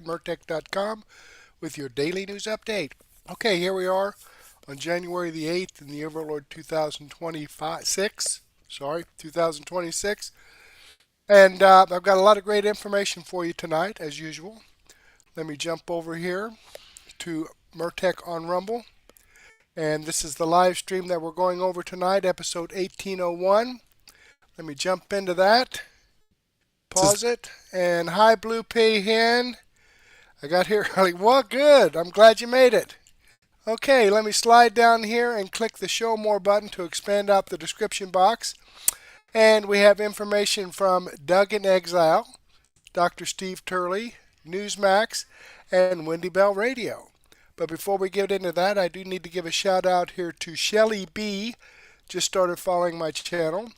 Murtech.com with your daily news update. Okay, here we are on January the 8th in the year of our Lord 2026. And I've got a lot of great information for you tonight, as usual. Let me jump over here to Murtech on Rumble. And this is the live stream that we're going over tonight, episode 1801. Let me jump into that. Pause it. And hi, Blue Pea Hen. I got here early. Well, good. I'm glad you made it. Okay, let me slide down here and click the Show More button to expand out the description box. And we have information from Doug in Exile, Dr. Steve Turley, Newsmax, and Wendy Bell Radio. But before we get into that, I do need to give a shout out here to Shelly B. Just started following my channel.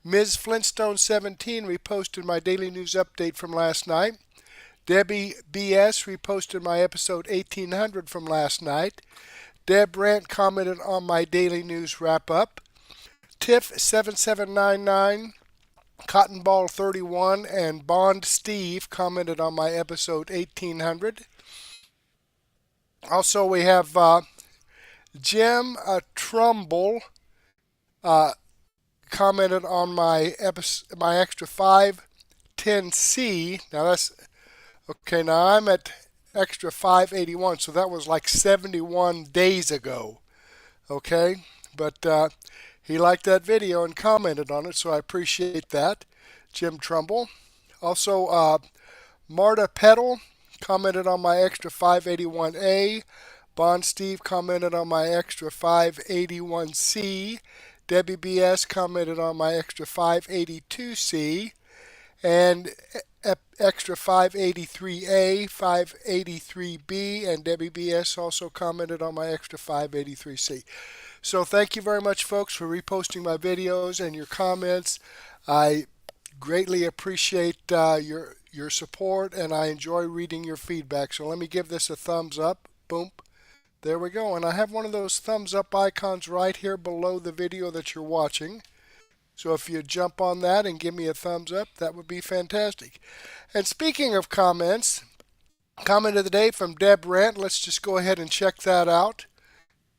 Ms. Flintstone 17 reposted my daily news update from last night. Debbie BS reposted my episode 1800 from last night. DebRant commented on my daily news wrap-up. Tiff 7799, Cotton Ball 31, and Bond Steve commented on my episode 1800. Also, we have Jim Trumbull commented on my extra 510C. Now that's okay. Now I'm at extra 581, so that was like 71 days ago. Okay, but he liked that video and commented on it, so I appreciate that, Jim Trumbull. Also, Marta Peddle commented on my extra 581A. Bond Steve commented on my extra 581C. Debbie BS commented on my extra 582C. And extra 583A, 583B, and Debbie BS also commented on my extra 583C. So thank you very much, folks, for reposting my videos and your comments. I greatly appreciate your support, and I enjoy reading your feedback. So let me give this a thumbs up. Boom. There we go. And I have one of those thumbs up icons right here below the video that you're watching. So if you jump on that and give me a thumbs up, that would be fantastic. And speaking of comments, comment of the day from DebRant. Let's just go ahead and check that out.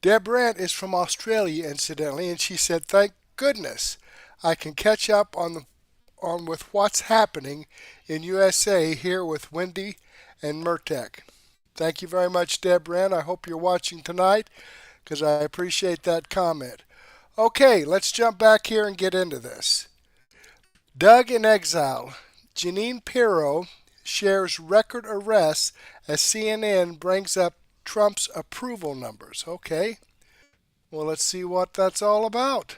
DebRant is from Australia, incidentally, and she said, "Thank goodness I can catch up on with what's happening in USA here with Wendy and Murtech." Thank you very much, DebRant. I hope you're watching tonight because I appreciate that comment. Okay, let's jump back here and get into this. Doug in Exile. Jeanine Pirro shares record arrests as CNN brings up Trump's approval numbers. Okay, well, let's see what that's all about.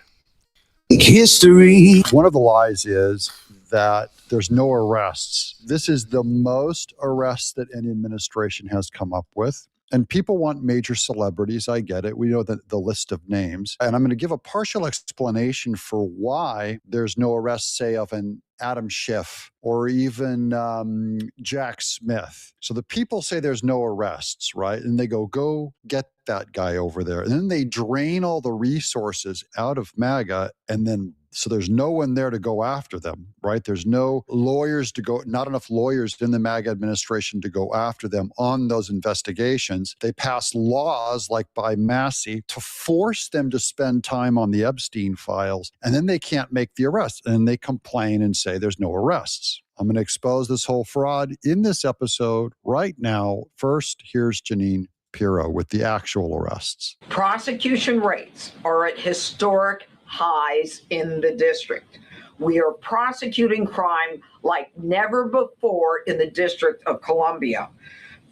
History. One of the lies is that there's no arrests. This is the most arrests that any administration has come up with. And people want major celebrities. I get it. We know the list of names. And I'm going to give a partial explanation for why there's no arrest, say, of an Adam Schiff or even Jack Smith. So the people say there's no arrests, right? And they go get that guy over there. And then they drain all the resources out of MAGA, and then so there's no one there to go after them, right? There's no lawyers to go, not enough lawyers in the MAGA administration to go after them on those investigations. They pass laws like by Massey to force them to spend time on the Epstein files, and then they can't make the arrests, and they complain and say there's no arrests. I'm going to expose this whole fraud in this episode right now. First, here's Jeanine Pirro with the actual arrests. Prosecution rates are at historic highs in the district. We are prosecuting crime like never before in the District of Columbia.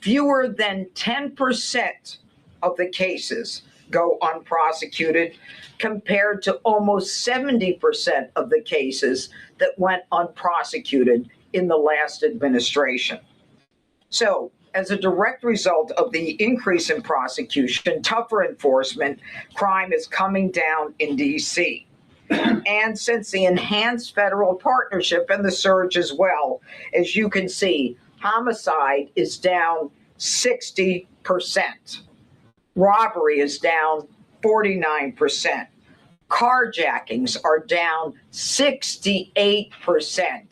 Fewer than 10% of the cases go unprosecuted compared to almost 70% of the cases that went unprosecuted in the last administration. So, as a direct result of the increase in prosecution, tougher enforcement, crime is coming down in D.C. And since the enhanced federal partnership and the surge as well, as you can see, homicide is down 60%. Robbery is down 49%. Carjackings are down 68%.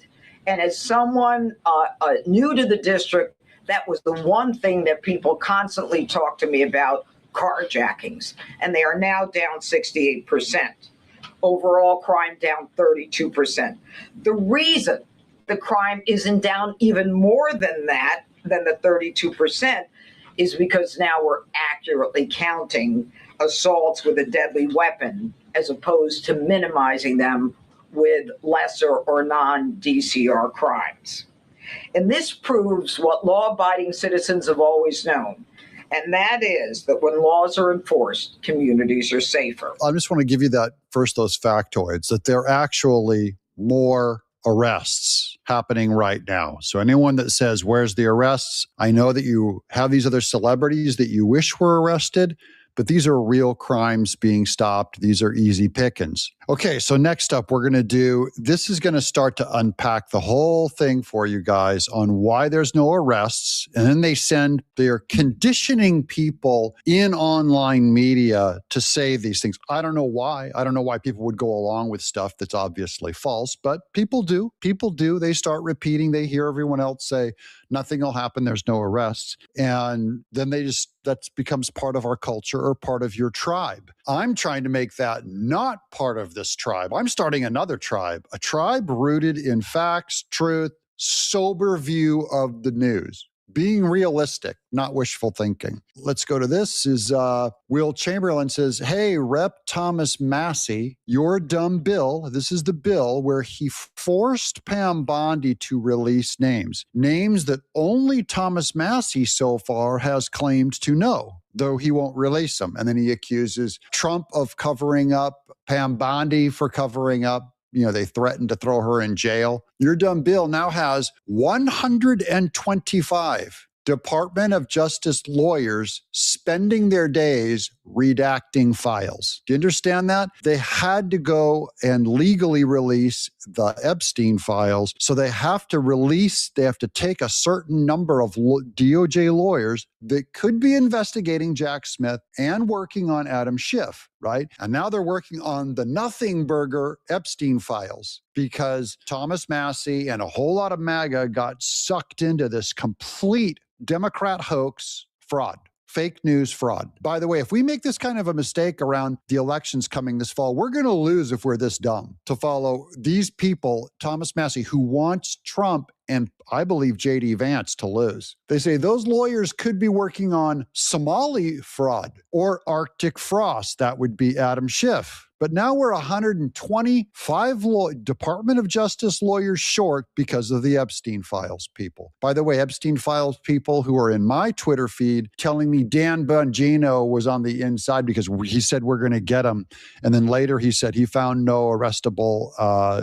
And as someone new to the district, That was the one thing that people constantly talk to me about, carjackings, and they are now down 68%. Overall crime down 32%. The reason the crime isn't down even more than that, than the 32%, is because now we're accurately counting assaults with a deadly weapon as opposed to minimizing them with lesser or non-DCR crimes. And this proves what law-abiding citizens have always known, and that is that when laws are enforced, communities are safer. I just want to give you those factoids, that there are actually more arrests happening right now. So anyone that says, where's the arrests? I know that you have these other celebrities that you wish were arrested, but these are real crimes being stopped. These are easy pickings. Okay, so next up, this is going to start to unpack the whole thing for you guys on why there's no arrests. And then they're conditioning people in online media to say these things. I don't know why. I don't know why people would go along with stuff that's obviously false, but people do. People do. They start repeating. They hear everyone else say, nothing will happen. There's no arrests. And then that becomes part of our culture or part of your tribe. I'm trying to make that not part of this tribe. I'm starting another tribe, a tribe rooted in facts, truth, sober view of the news, being realistic, not wishful thinking. Let's go to this. Will Chamberlain says, hey, Rep. Thomas Massie, your dumb bill. This is the bill where he forced Pam Bondi to release names that only Thomas Massie so far has claimed to know, though he won't release them. And then he accuses Trump of covering up, Pam Bondi for covering up. They threatened to throw her in jail. Your dumb bill now has 125 Department of Justice lawyers spending their days redacting files. Do you understand that? They had to go and legally release the Epstein files. So they have to take a certain number of DOJ lawyers that could be investigating Jack Smith and working on Adam Schiff, right? And now they're working on the nothing burger Epstein files because Thomas Massie and a whole lot of MAGA got sucked into this complete Democrat hoax fraud. Fake news fraud. By the way, if we make this kind of a mistake around the elections coming this fall, we're going to lose if we're this dumb to follow these people, Thomas Massie, who wants Trump and I believe J.D. Vance to lose. They say those lawyers could be working on Somali fraud or Arctic frost. That would be Adam Schiff. But now we're 125 Department of Justice lawyers short because of the Epstein files people. By the way, Epstein files people who are in my Twitter feed telling me Dan Bongino was on the inside because he said we're going to get him. And then later he said he found no arrestable,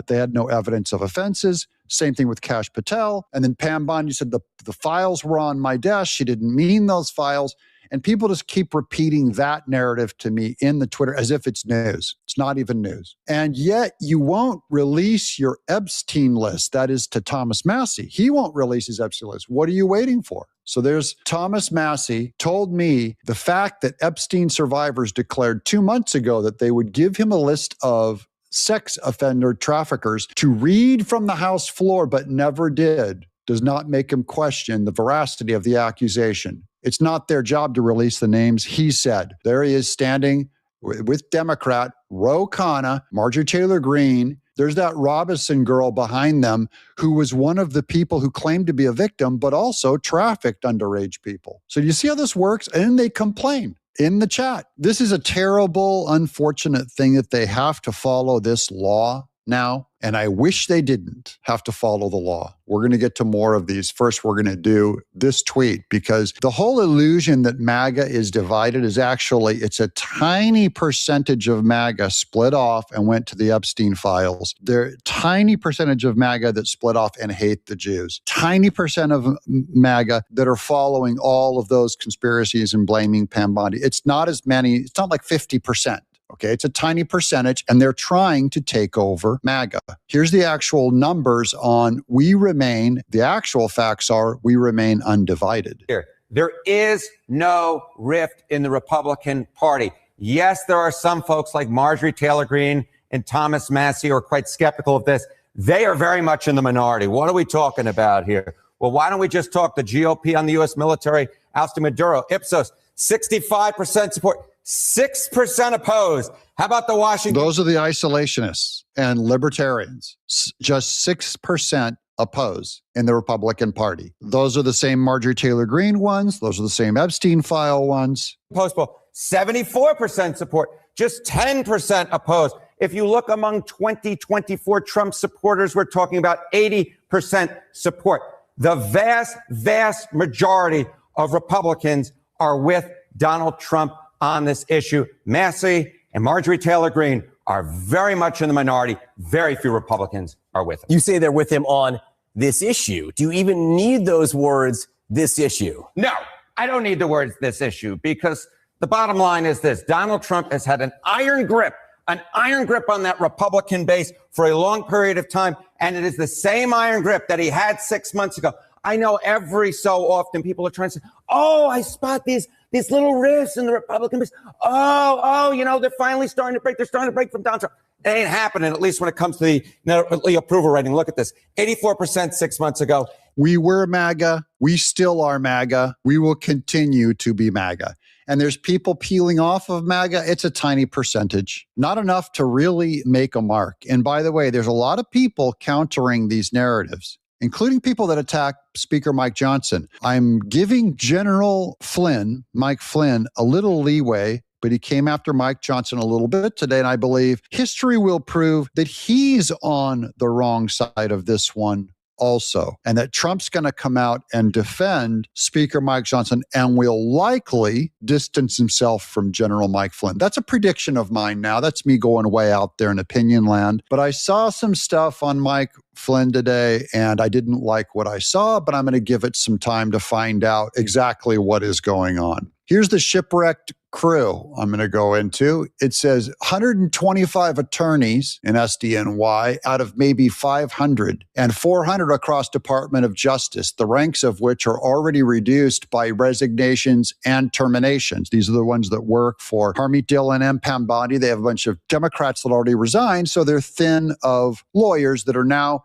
they had no evidence of offenses. Same thing with Kash Patel. And then Pam Bondi said the files were on my desk. She didn't mean those files. And people just keep repeating that narrative to me in the Twitter as if it's news. It's not even news. And yet you won't release your Epstein list. That is to Thomas Massie. He won't release his Epstein list. What are you waiting for? So there's Thomas Massie told me the fact that Epstein survivors declared 2 months ago that they would give him a list of sex offender traffickers to read from the House floor, but never did, does not make him question the veracity of the accusation. It's not their job to release the names, he said. There he is standing with Democrat Ro Khanna, Marjorie Taylor Greene. There's that Robinson girl behind them who was one of the people who claimed to be a victim, but also trafficked underage people. So do you see how this works? And they complain in the chat. This is a terrible, unfortunate thing that they have to follow this law now. And I wish they didn't have to follow the law. We're going to get to more of these. First, we're going to do this tweet because the whole illusion that MAGA is divided is actually, it's a tiny percentage of MAGA split off and went to the Epstein files. There tiny percentage of MAGA that split off and hate the Jews. Tiny percent of MAGA that are following all of those conspiracies and blaming Pam Bondi. It's not as many. It's not like 50%. Okay, it's a tiny percentage, and they're trying to take over MAGA. Here's the actual numbers on we remain. The actual facts are we remain undivided. There is no rift in the Republican Party. Yes, there are some folks like Marjorie Taylor Greene and Thomas Massie who are quite skeptical of this. They are very much in the minority. What are we talking about here? Well, why don't we just talk the GOP on the U.S. military ousting Maduro? Ipsos, 65% support, 6% opposed. How about the Washington? Those are the isolationists and libertarians. Just 6% oppose in the Republican Party. Those are the same Marjorie Taylor Greene ones. Those are the same Epstein file ones. Post poll, 74% support, just 10% opposed. If you look among 2024 Trump supporters, we're talking about 80% support. The vast, vast majority of Republicans are with Donald Trump on this issue. Massey and Marjorie Taylor Greene are very much in the minority. Very few Republicans are with him. You say they're with him on this issue. Do you even need those words, this issue? No, I don't need the words this issue, because the bottom line is this. Donald Trump has had an iron grip on that Republican base for a long period of time. And it is the same iron grip that he had 6 months ago. I know every so often people are trying to say, oh, I spot these little rifts in the Republican base. They're finally starting to break. They're starting to break from Donald Trump. It ain't happening, at least when it comes to the approval rating. Look at this, 84% 6 months ago. We were MAGA. We still are MAGA. We will continue to be MAGA. And there's people peeling off of MAGA. It's a tiny percentage, not enough to really make a mark. And by the way, there's a lot of people countering these narratives, including people that attack Speaker Mike Johnson. I'm giving General Flynn, Mike Flynn, a little leeway, but he came after Mike Johnson a little bit today. And I believe history will prove that he's on the wrong side of this one also, and that Trump's going to come out and defend Speaker Mike Johnson and will likely distance himself from General Mike Flynn. That's a prediction of mine now. That's me going way out there in opinion land. But I saw some stuff on Mike Flynn today, and I didn't like what I saw, but I'm going to give it some time to find out exactly what is going on. Here's the shipwrecked crew I'm going to go into. It says 125 attorneys in SDNY out of maybe 500, and 400 across Department of Justice, the ranks of which are already reduced by resignations and terminations. These are the ones that work for Harmeet Gill and M. Pambadi. They have a bunch of Democrats that already resigned, so they're thin of lawyers that are now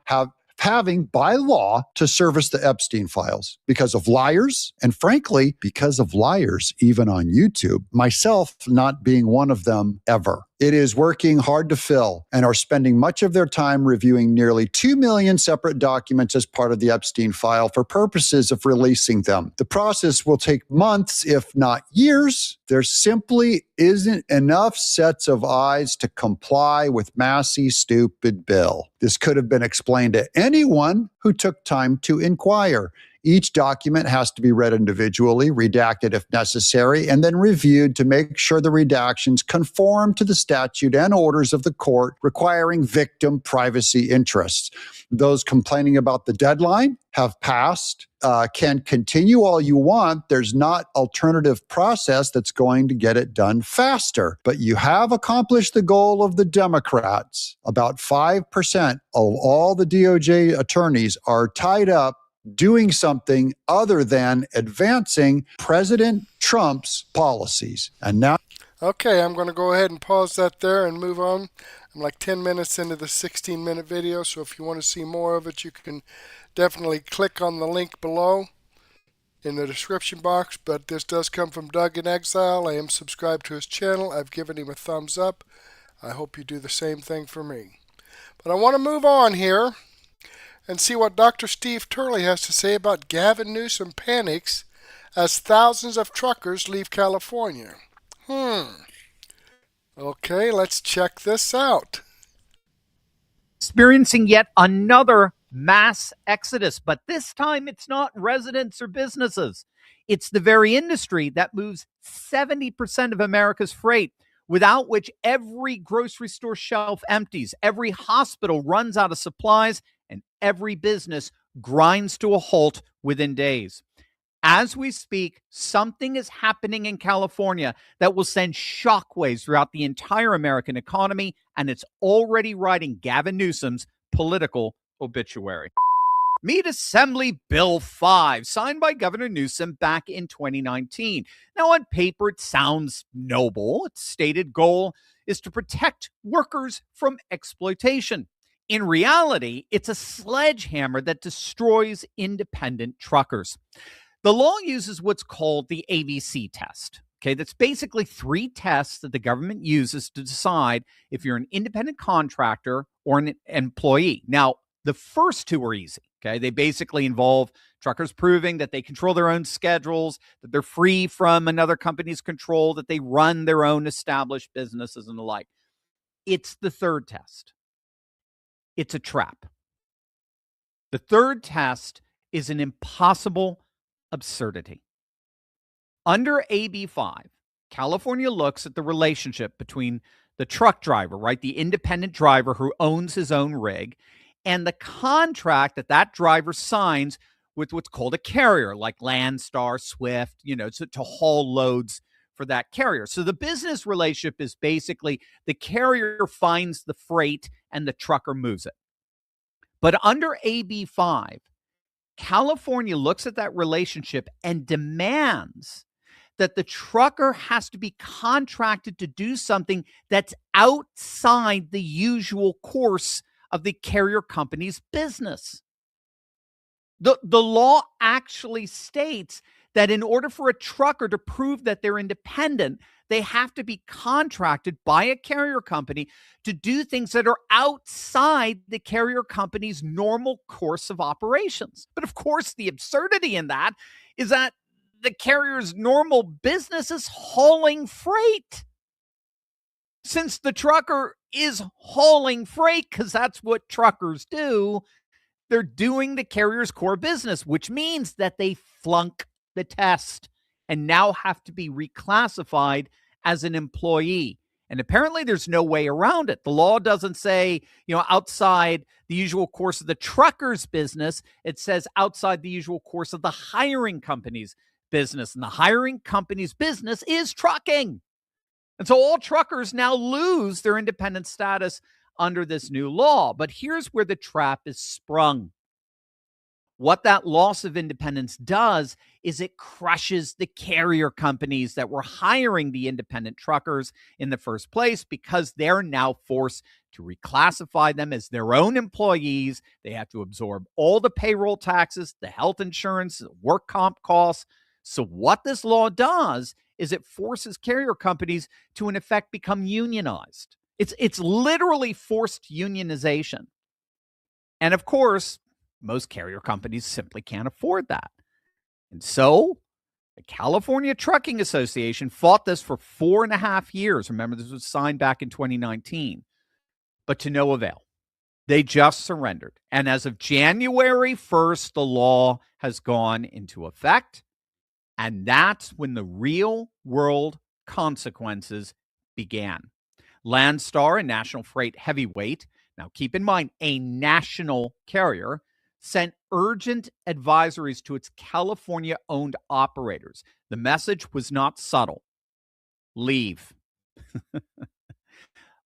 having, by law, to service the Epstein files because of liars, and frankly, because of liars even on YouTube, myself not being one of them ever. It is working hard to fill and are spending much of their time reviewing nearly 2 million separate documents as part of the Epstein file for purposes of releasing them. The process will take months, if not years. There simply isn't enough sets of eyes to comply with Massey's stupid bill. This could have been explained to anyone who took time to inquire. Each document has to be read individually, redacted if necessary, and then reviewed to make sure the redactions conform to the statute and orders of the court requiring victim privacy interests. Those complaining about the deadline have passed, can continue all you want. There's not alternative process that's going to get it done faster. But you have accomplished the goal of the Democrats. About 5% of all the DOJ attorneys are tied up doing something other than advancing President Trump's policies. And now... Okay, I'm going to go ahead and pause that there and move on. I'm like 10 minutes into the 16-minute video, so if you want to see more of it, you can definitely click on the link below in the description box. But this does come from Doug in Exile. I am subscribed to his channel. I've given him a thumbs up. I hope you do the same thing for me. But I want to move on here and see what Dr. Steve Turley has to say about Gavin Newsom panics as thousands of truckers leave California. Okay, let's check this out. Experiencing yet another mass exodus, but this time it's not residents or businesses. It's the very industry that moves 70% of America's freight, without which every grocery store shelf empties, every hospital runs out of supplies, and every business grinds to a halt within days. As we speak, something is happening in California that will send shockwaves throughout the entire American economy, and it's already writing Gavin Newsom's political obituary. Meet Assembly Bill 5, signed by Governor Newsom back in 2019. Now, on paper, it sounds noble. Its stated goal is to protect workers from exploitation. in reality, it's a sledgehammer that destroys independent truckers. The law uses what's called the ABC test. Okay, that's basically 3 tests that the government uses to decide if you're an independent contractor or an employee. Now, the first 2 are easy. Okay, they basically involve truckers proving that they control their own schedules, that they're free from another company's control, that they run their own established businesses and the like. It's the 3rd test. It's a trap. The 3rd test is an impossible absurdity. Under AB 5, California looks at the relationship between the truck driver, right, the independent driver who owns his own rig, and the contract that that driver signs with what's called a carrier, like Landstar, Swift, to haul loads for that carrier. So the business relationship is basically the carrier finds the freight and the trucker moves it. But under AB 5, California looks at that relationship and demands that the trucker has to be contracted to do something that's outside the usual course of the carrier company's business. The law actually states that in order for a trucker to prove that they're independent, they have to be contracted by a carrier company to do things that are outside the carrier company's normal course of operations. But of course, the absurdity in that is that the carrier's normal business is hauling freight. Since the trucker is hauling freight, because that's what truckers do, they're doing the carrier's core business, which means that they flunk the test and now have to be reclassified as an employee. And apparently there's no way around it. The law doesn't say, outside the usual course of the trucker's business. It says outside the usual course of the hiring company's business. And the hiring company's business is trucking. And so all truckers now lose their independent status under this new law. But here's where the trap is sprung. What that loss of independence does is it crushes the carrier companies that were hiring the independent truckers in the first place, because they're now forced to reclassify them as their own employees. They have to absorb all the payroll taxes, the health insurance, the work comp costs. So what this law does is it forces carrier companies to, in effect, become unionized. It's literally forced unionization. And of course, most carrier companies simply can't afford that. And so the California Trucking Association fought this for 4.5 years. Remember, this was signed back in 2019, but to no avail. They just surrendered. And as of January 1st, the law has gone into effect. And that's when the real world consequences began. Landstar, a national freight heavyweight, now keep in mind, a national carrier, sent urgent advisories to its California-owned operators. The message was not subtle. Leave.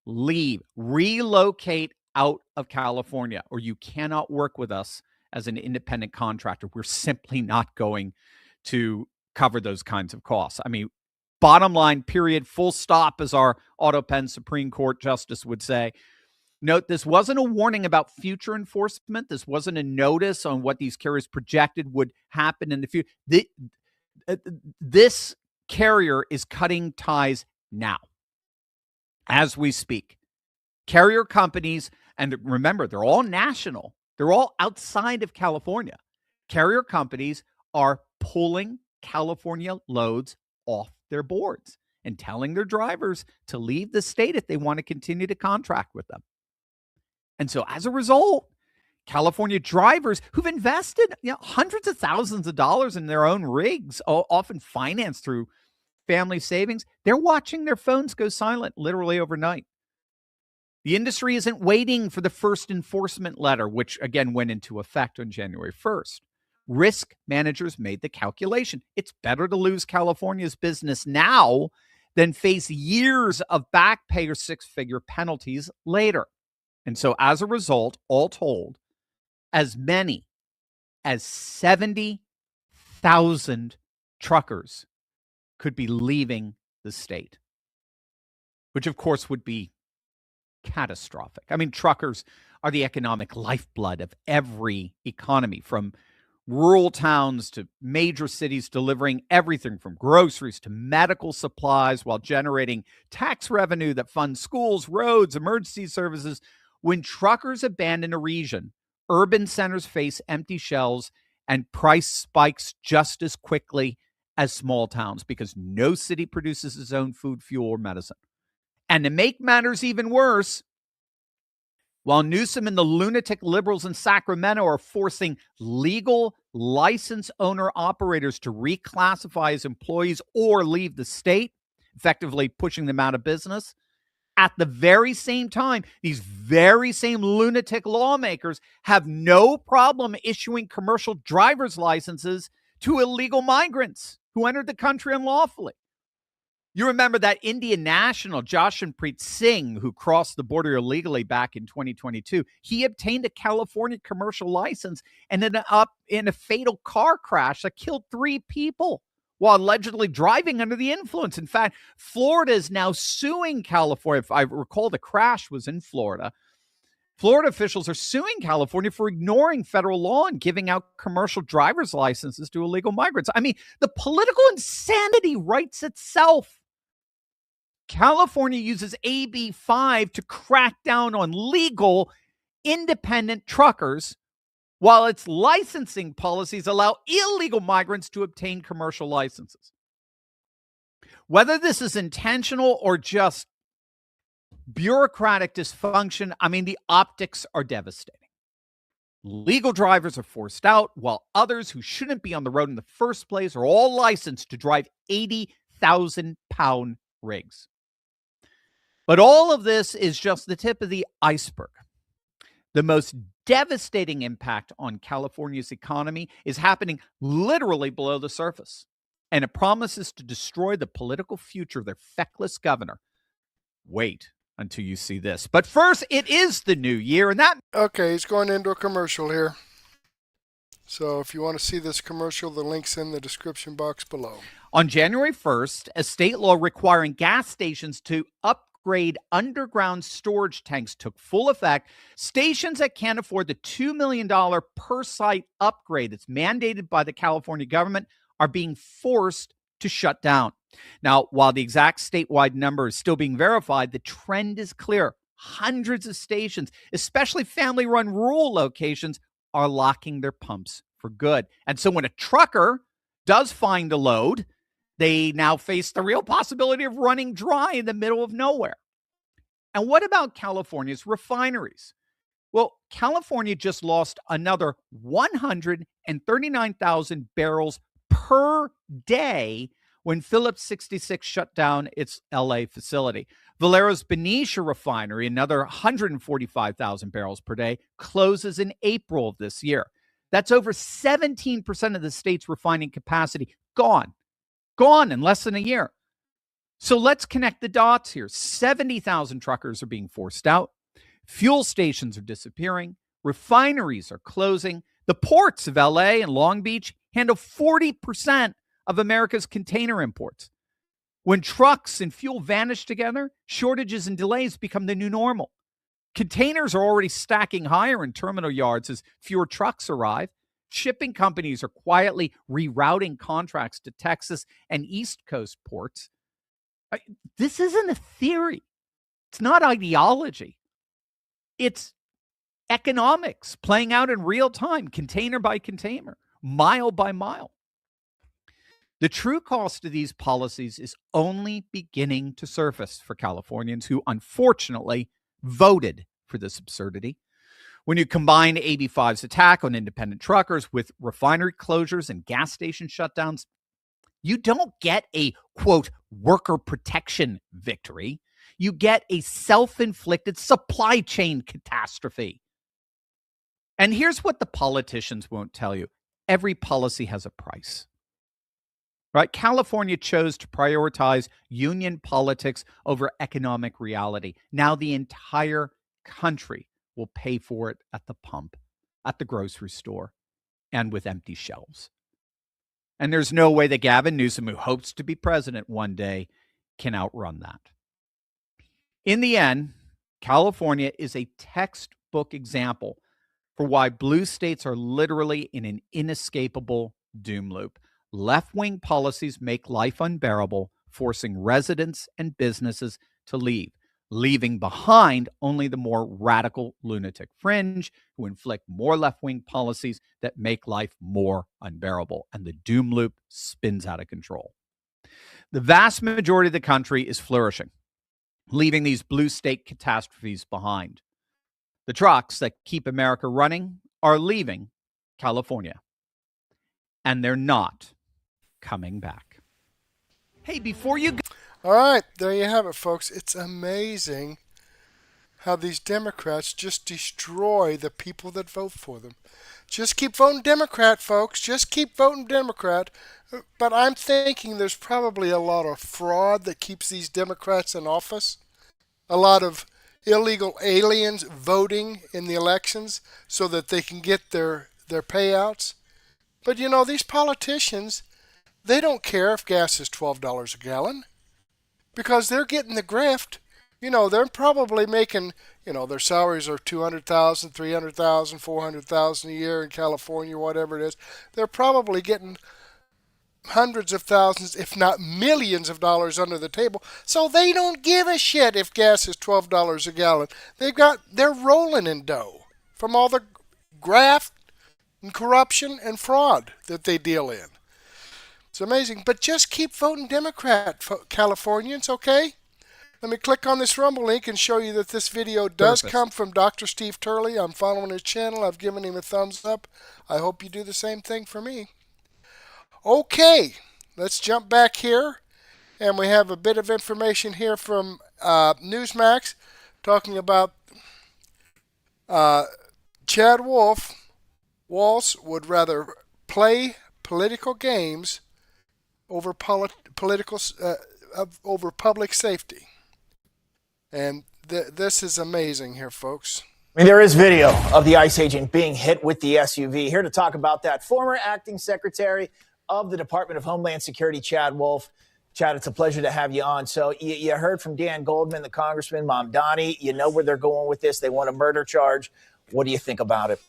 Leave. Relocate out of California, or you cannot work with us as an independent contractor. We're simply not going to cover those kinds of costs. I mean, bottom line, period, full stop, as our AutoPen Supreme Court justice would say. Note, this wasn't a warning about future enforcement. This wasn't a notice on what these carriers projected would happen in the future. This carrier is cutting ties now, as we speak. Carrier companies, and remember, they're all national. They're all outside of California. Carrier companies are pulling California loads off their boards and telling their drivers to leave the state if they want to continue to contract with them. And so as a result, California drivers who've invested hundreds of thousands of dollars in their own rigs, often financed through family savings, they're watching their phones go silent literally overnight. The industry isn't waiting for the first enforcement letter, which again went into effect on January 1st. Risk managers made the calculation. It's better to lose California's business now than face years of back pay or 6-figure penalties later. And so as a result, all told, as many as 70,000 truckers could be leaving the state, which of course would be catastrophic. I mean, truckers are the economic lifeblood of every economy, from rural towns to major cities, delivering everything from groceries to medical supplies while generating tax revenue that funds schools, roads, emergency services. When truckers abandon a region, urban centers face empty shelves and price spikes just as quickly as small towns because no city produces its own food, fuel, or medicine. And to make matters even worse, while Newsom and the lunatic liberals in Sacramento are forcing legal license owner operators to reclassify as employees or leave the state, effectively pushing them out of business, at the very same time, these very same lunatic lawmakers have no problem issuing commercial driver's licenses to illegal migrants who entered the country unlawfully. You remember that Indian national, Jashanpreet Singh, who crossed the border illegally back in 2022. He obtained a California commercial license and ended up in a fatal car crash that killed 3 people while allegedly driving under the influence. In fact, Florida is now suing California. If I recall, the crash was in Florida. Florida officials are suing California for ignoring federal law and giving out commercial driver's licenses to illegal migrants. I mean, the political insanity writes itself. California uses AB 5 to crack down on legal, independent truckers, while its licensing policies allow illegal migrants to obtain commercial licenses. Whether this is intentional or just bureaucratic dysfunction, I mean, the optics are devastating. Legal drivers are forced out, while others who shouldn't be on the road in the first place are all licensed to drive 80,000-pound rigs. But all of this is just the tip of the iceberg. The most devastating impact on California's economy is happening literally below the surface, and it promises to destroy the political future of their feckless governor. Wait until you see this. But first, it is the new year, and that... Okay, he's going into a commercial here. So if you want to see this commercial, the link's in the description box below. On January 1st, a state law requiring gas stations to upgrade underground storage tanks took full effect. Stations that can't afford the $2 million per site upgrade that's mandated by the California government are being forced to shut down. Now, while the exact statewide number is still being verified, the trend is clear. Hundreds of stations, especially family-run rural locations, are locking their pumps for good. And so when a trucker does find a load, they now face the real possibility of running dry in the middle of nowhere. And what about California's refineries? Well, California just lost another 139,000 barrels per day when Phillips 66 shut down its LA facility. Valero's Benicia refinery, another 145,000 barrels per day, closes in April of this year. That's over 17% of the state's refining capacity gone in less than a year. So let's connect the dots here. 70,000 truckers are being forced out. Fuel stations are disappearing. Refineries are closing. The ports of LA and Long Beach handle 40% of America's container imports. When trucks and fuel vanish together, shortages and delays become the new normal. Containers are already stacking higher in terminal yards as fewer trucks arrive. Shipping companies are quietly rerouting contracts to Texas and East Coast ports. This isn't a theory. It's not ideology. It's economics playing out in real time, container by container, mile by mile. The true cost of these policies is only beginning to surface for Californians who unfortunately voted for this absurdity. When you combine AB 5's attack on independent truckers with refinery closures and gas station shutdowns, you don't get a, quote, worker protection victory. You get a self-inflicted supply chain catastrophe. And here's what the politicians won't tell you. Every policy has a price. Right? California chose to prioritize union politics over economic reality. Now the entire country will pay for it at the pump, at the grocery store, and with empty shelves. And there's no way that Gavin Newsom, who hopes to be president one day, can outrun that. In the end, California is a textbook example for why blue states are literally in an inescapable doom loop. Left-wing policies make life unbearable, forcing residents and businesses to leave, leaving behind only the more radical lunatic fringe who inflict more left-wing policies that make life more unbearable, and the doom loop spins out of control. The vast majority of the country is flourishing, leaving these blue state catastrophes behind. The trucks that keep America running are leaving California, and they're not coming back. Hey, before you go... All right, there you have it, folks. It's amazing how these Democrats just destroy the people that vote for them. Just keep voting Democrat, folks. Just keep voting Democrat. But I'm thinking there's probably a lot of fraud that keeps these Democrats in office. A lot of illegal aliens voting in the elections so that they can get their payouts. But you know, these politicians, they don't care if gas is $12 a gallon because they're getting the grift. You know, they're probably making, you know, their salaries are $200,000, $300,000, $400,000 a year in California, whatever it is. They're probably getting hundreds of thousands, if not millions of dollars under the table. So they don't give a shit if gas is $12 a gallon. They're rolling in dough from all the graft and corruption and fraud that they deal in. It's amazing. But just keep voting Democrat, Californians, okay? Let me click on this Rumble link and show you that this video does come from Dr. Steve Turley. I'm following his channel. I've given him a thumbs up. I hope you do the same thing for me. Okay, let's jump back here. And we have a bit of information here from Newsmax talking about Chad Walz would rather play political games over over public safety. And this is amazing here, folks. I mean, there is video of the ICE agent being hit with the SUV. Here to talk about that, former acting secretary of the Department of Homeland Security, Chad Wolf. Chad, it's a pleasure to have you on. So you heard from Dan Goldman, the congressman, Mamdani. You know where they're going with this. They want a murder charge. What do you think about it?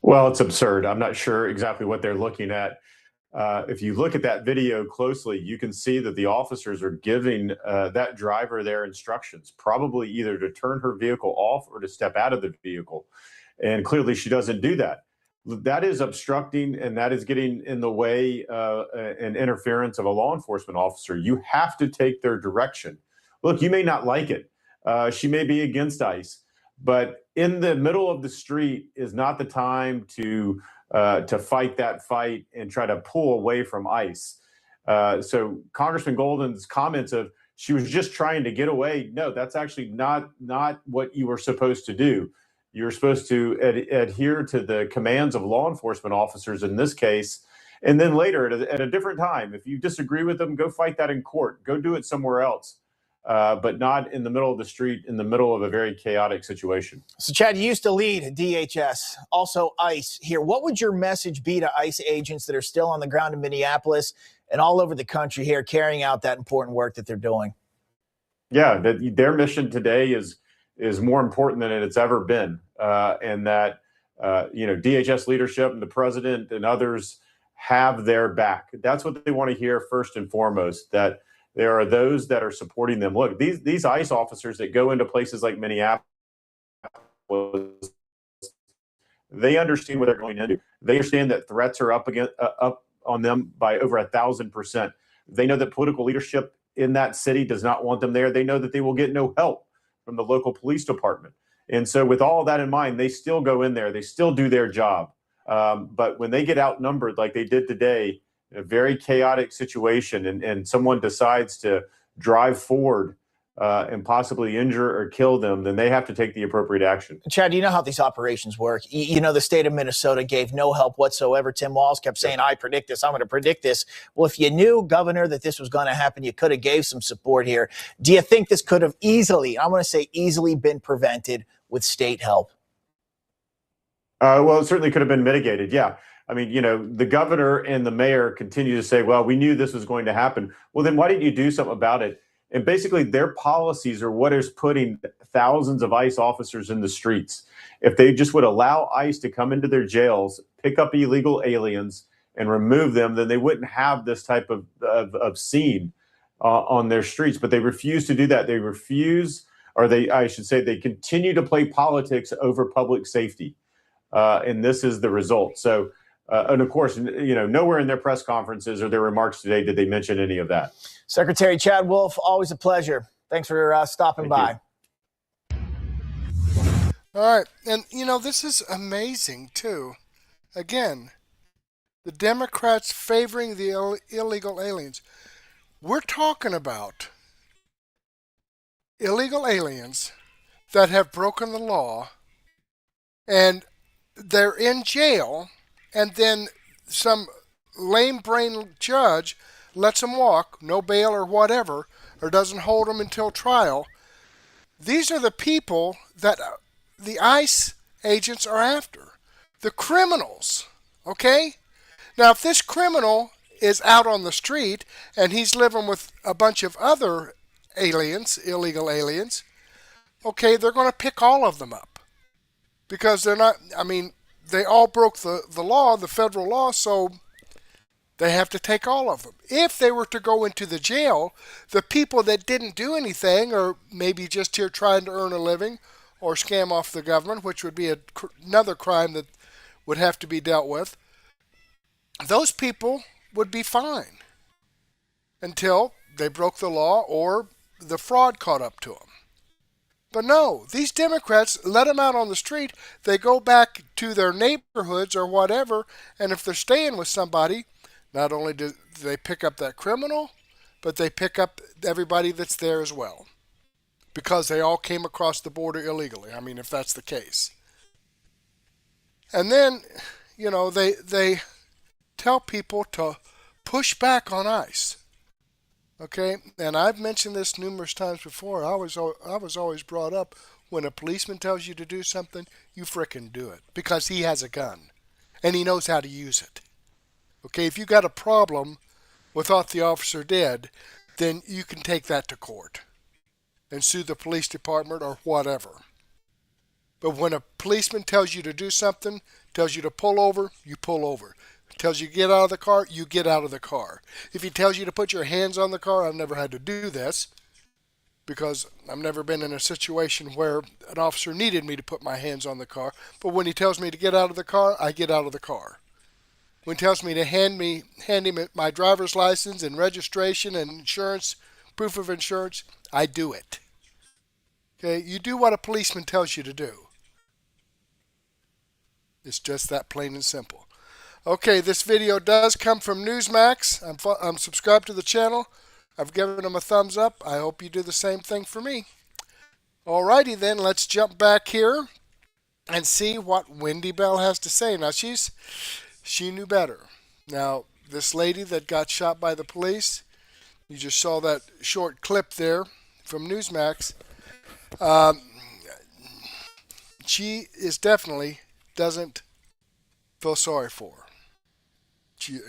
Well, it's absurd. I'm not sure exactly what they're looking at. If you look at that video closely, you can see that the officers are giving that driver their instructions, probably either to turn her vehicle off or to step out of the vehicle. And clearly she doesn't do that. That is obstructing, and that is getting in the way and interference of a law enforcement officer. You have to take their direction. Look, you may not like it. She may be against ICE, but in the middle of the street is not the time to fight that fight and try to pull away from ICE. So Congressman Golden's comments of she was just trying to get away. No, that's actually not what you were supposed to do. You're supposed to adhere to the commands of law enforcement officers in this case. And then later at a different time, if you disagree with them, go fight that in court. Go do it somewhere else. But not in the middle of the street, in the middle of a very chaotic situation. So, Chad, you used to lead DHS, also ICE here. What would your message be to ICE agents that are still on the ground in Minneapolis and all over the country here carrying out that important work that they're doing? Yeah, their mission today is more important than it's ever been. And that, DHS leadership and the president and others have their back. That's what they want to hear first and foremost, that there are those that are supporting them. Look, these ICE officers that go into places like Minneapolis, they understand what they're going into. They understand that threats are up on them by over 1,000%. They know that political leadership in that city does not want them there. They know that they will get no help from the local police department. And so with all of that in mind, they still go in there. They still do their job. But when they get outnumbered like they did today, in a very chaotic situation, and someone decides to drive forward and possibly injure or kill them, then they have to take the appropriate action. Chad, you know how these operations work. You know, the state of Minnesota gave no help whatsoever. Tim Walz kept saying, I predict this, I'm going to predict this. Well, if you knew, Governor, that this was going to happen, you could have gave some support here. Do you think this could have easily, I'm going to say easily, been prevented with state help? Well, it certainly could have been mitigated, yeah. I mean, the governor and the mayor continue to say, well, we knew this was going to happen. Well, then why didn't you do something about it? And basically their policies are what is putting thousands of ICE officers in the streets. If they just would allow ICE to come into their jails, pick up illegal aliens, and remove them, then they wouldn't have this type of scene on their streets. But they refuse to do that. They refuse, or I should say, they continue to play politics over public safety. And this is the result. So, and of course, nowhere in their press conferences or their remarks today did they mention any of that. Secretary Chad Wolf, always a pleasure. Thanks for stopping by. All right. And, this is amazing, too. Again, the Democrats favoring the illegal aliens. We're talking about illegal aliens that have broken the law, and they're in jail, and then some lame-brained judge lets them walk, no bail or whatever, or doesn't hold them until trial. These are the people that the ICE agents are after. The criminals, okay? Now, if this criminal is out on the street and he's living with a bunch of other aliens, illegal aliens, okay, they're going to pick all of them up. Because they're not, they all broke the law, the federal law, so they have to take all of them. If they were to go into the jail, the people that didn't do anything, or maybe just here trying to earn a living or scam off the government, which would be another crime that would have to be dealt with, those people would be fine until they broke the law or the fraud caught up to them. But no, these Democrats let them out on the street. They go back to their neighborhoods or whatever, and if they're staying with somebody, not only do they pick up that criminal, but they pick up everybody that's there as well, because they all came across the border illegally. If that's the case. And then, they tell people to push back on ICE. Okay, and I've mentioned this numerous times before. I was always brought up, when a policeman tells you to do something, you frickin' do it, because he has a gun and he knows how to use it. Okay, if you got a problem with what the officer did, then you can take that to court and sue the police department or whatever. But when a policeman tells you to do something, tells you to pull over, you pull over. Tells you to get out of the car, you get out of the car. If he tells you to put your hands on the car, I've never had to do this, because I've never been in a situation where an officer needed me to put my hands on the car. But when he tells me to get out of the car, I get out of the car. When he tells me to hand him my driver's license and registration and insurance, proof of insurance, I do it. Okay, you do what a policeman tells you to do. It's just that plain and simple. Okay, this video does come from Newsmax. I'm subscribed to the channel. I've given them a thumbs up. I hope you do the same thing for me. Alrighty then, let's jump back here and see what Wendy Bell has to say. Now, she knew better. Now, this lady that got shot by the police, you just saw that short clip there from Newsmax. She definitely doesn't feel sorry for her.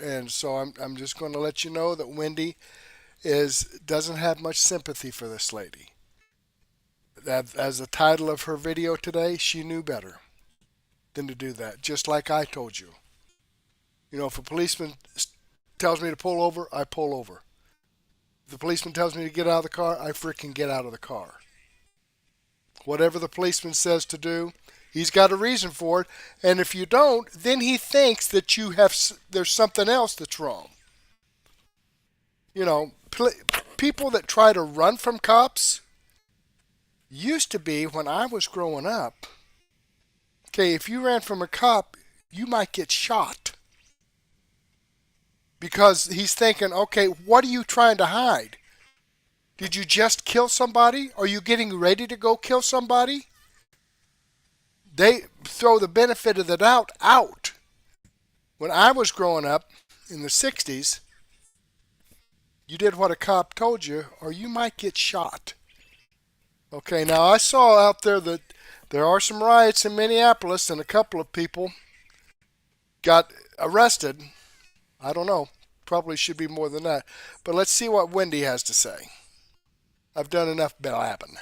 And so I'm just going to let you know that Wendy doesn't have much sympathy for this lady. That, as the title of her video today, she knew better than to do that, just like I told you. If a policeman tells me to pull over, I pull over. If the policeman tells me to get out of the car, I freaking get out of the car. Whatever the policeman says to do, he's got a reason for it, and if you don't, then he thinks that there's something else that's wrong. People that try to run from cops used to be, when I was growing up, okay, if you ran from a cop, you might get shot. Because he's thinking, okay, what are you trying to hide? Did you just kill somebody? Are you getting ready to go kill somebody? They throw the benefit of the doubt out. When I was growing up in the 60s, you did what a cop told you, or you might get shot. Okay, now I saw out there that there are some riots in Minneapolis, and a couple of people got arrested. I don't know. Probably should be more than that. But let's see what Wendy has to say. I've done enough blabbing.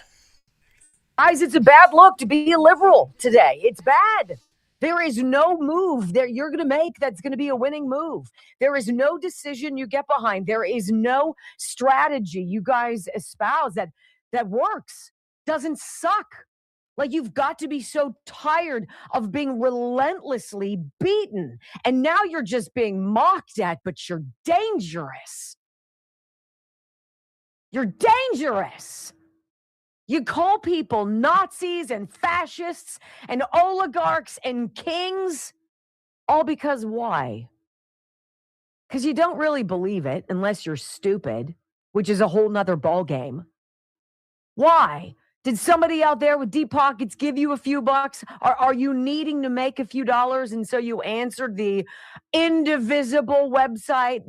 Guys, it's a bad look to be a liberal today. It's bad. There is no move that you're going to make that's going to be a winning move. There is no decision you get behind. There is no strategy you guys espouse that works, doesn't suck. Like, you've got to be so tired of being relentlessly beaten. And now you're just being mocked at, but you're dangerous. You're dangerous. You call people Nazis and fascists and oligarchs and kings, all because why? Because you don't really believe it unless you're stupid, which is a whole nother ballgame. Why? Did somebody out there with deep pockets give you a few bucks? Are you needing to make a few dollars? And so you answered the indivisible website,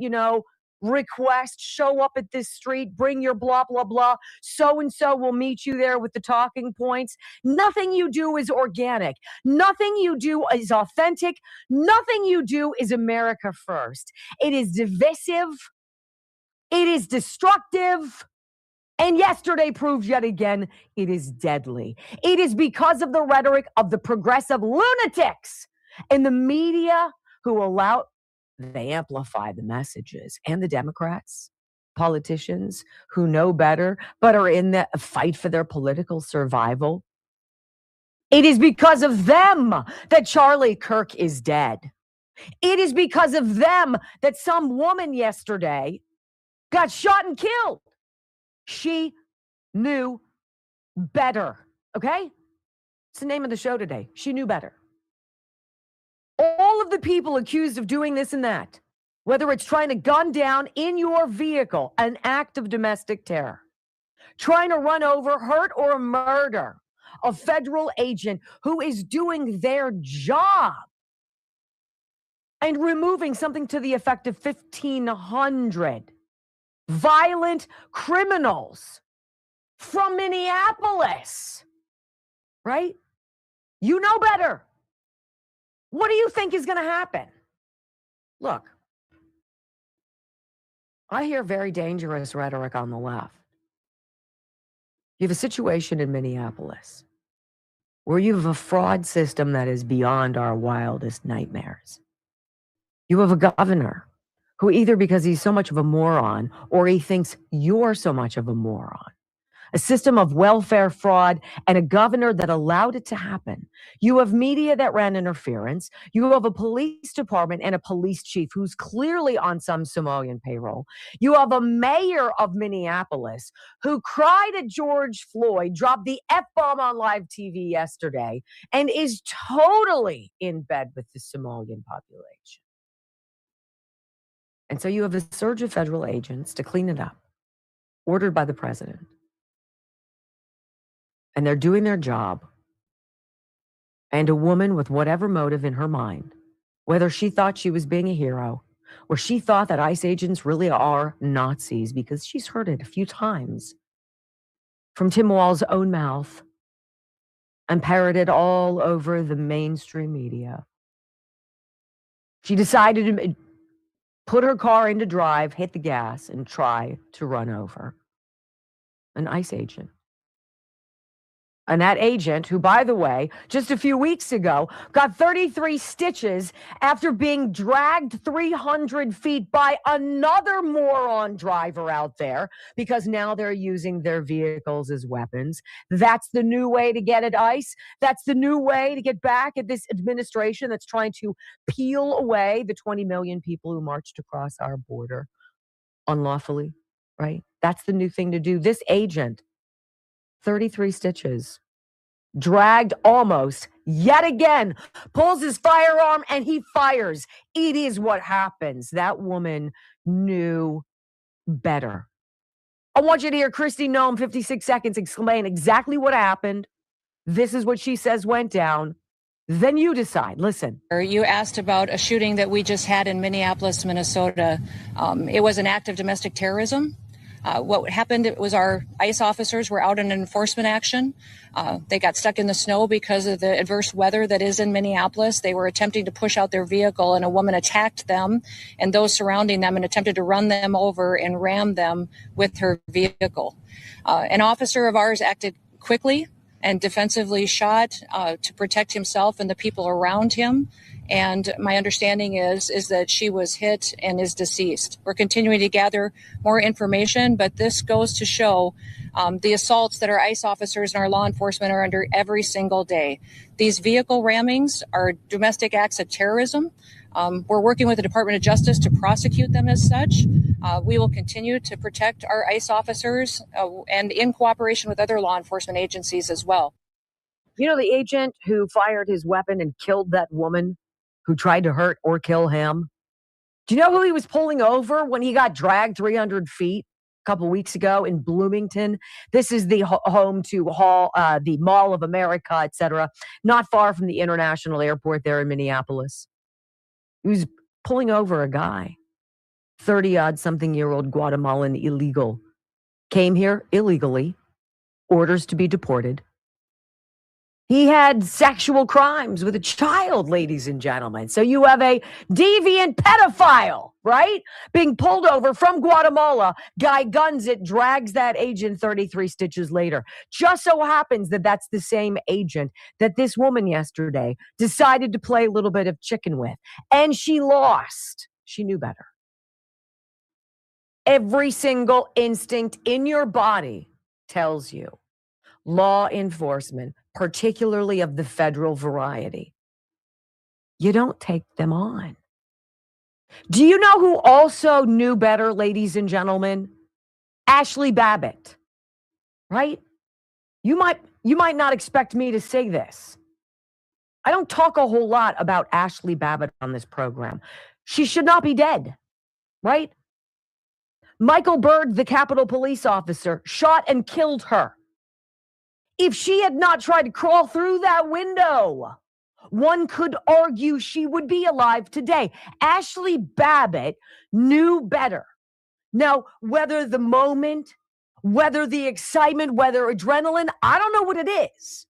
request, show up at this street, bring your blah, blah, blah. So-and-so will meet you there with the talking points. Nothing you do is organic. Nothing you do is authentic. Nothing you do is America first. It is divisive. It is destructive. And yesterday proved yet again, it is deadly. It is because of the rhetoric of the progressive lunatics in the media who they amplify the messages. And the Democrats, politicians who know better, but are in the fight for their political survival. It is because of them that Charlie Kirk is dead. It is because of them that some woman yesterday got shot and killed. She knew better, okay? It's the name of the show today. She knew better. All of the people accused of doing this and that, whether it's trying to gun down in your vehicle, an act of domestic terror, trying to run over, hurt, or murder a federal agent who is doing their job, and removing something to the effect of 1,500 violent criminals from Minneapolis, right? You know better. What do you think is going to happen? Look, I hear very dangerous rhetoric on the left. You have a situation in Minneapolis where you have a fraud system that is beyond our wildest nightmares. You have a governor who, either because he's so much of a moron or he thinks you're so much of a moron, a system of welfare fraud, and a governor that allowed it to happen. You have media that ran interference. You have a police department and a police chief who's clearly on some Somalian payroll. You have a mayor of Minneapolis who cried at George Floyd, dropped the F-bomb on live TV yesterday, and is totally in bed with the Somalian population. And so you have a surge of federal agents to clean it up, ordered by the president. And they're doing their job. And a woman with whatever motive in her mind, whether she thought she was being a hero or she thought that ICE agents really are Nazis, because she's heard it a few times from Tim Walz's own mouth and parroted all over the mainstream media. She decided to put her car into drive, hit the gas, and try to run over an ICE agent. And that agent, who, by the way, just a few weeks ago, got 33 stitches after being dragged 300 feet by another moron driver out there, because now they're using their vehicles as weapons. That's the new way to get at ICE. That's the new way to get back at this administration that's trying to peel away the 20 million people who marched across our border unlawfully, right? That's the new thing to do. This agent, 33 stitches, dragged almost, yet again, pulls his firearm and he fires. It is what happens. That woman knew better. I want you to hear Kristi Noem, 56 seconds, explain exactly what happened. This is what she says went down. Then you decide. Listen. You asked about a shooting that we just had in Minneapolis, Minnesota. It was an act of domestic terrorism. What happened was our ICE officers were out in enforcement action. They got stuck in the snow because of the adverse weather that is in Minneapolis. They were attempting to push out their vehicle, and a woman attacked them and those surrounding them and attempted to run them over and ram them with her vehicle. An officer of ours acted quickly and defensively shot to protect himself and the people around him. And my understanding is that she was hit and is deceased. We're continuing to gather more information, but this goes to show the assaults that our ICE officers and our law enforcement are under every single day. These vehicle rammings are domestic acts of terrorism. We're working with the Department of Justice to prosecute them as such. We will continue to protect our ICE officers and in cooperation with other law enforcement agencies as well. You know, the agent who fired his weapon and killed that woman who tried to hurt or kill him? Do you know who he was pulling over when he got dragged 300 feet a couple weeks ago in Bloomington? This is the home to the Mall of America, etc., not far from the International Airport there in Minneapolis. He was pulling over a guy, 30-odd-something-year-old Guatemalan illegal. Came here illegally, orders to be deported. He had sexual crimes with a child, ladies and gentlemen. So you have a deviant pedophile, right? Being pulled over from Guatemala. Guy guns it, drags that agent 33 stitches later. Just so happens that that's the same agent that this woman yesterday decided to play a little bit of chicken with. And she lost. She knew better. Every single instinct in your body tells you law enforcement, particularly of the federal variety, you don't take them on. Do you know who also knew better, ladies and gentlemen? Ashley Babbitt, right? You might not expect me to say this. I don't talk a whole lot about Ashley Babbitt on this program. She should not be dead, right? Michael Byrd, the Capitol police officer, shot and killed her. If she had not tried to crawl through that window, one could argue she would be alive today. Ashley Babbitt knew better. Now, whether the moment, whether the excitement, whether adrenaline, I don't know what it is.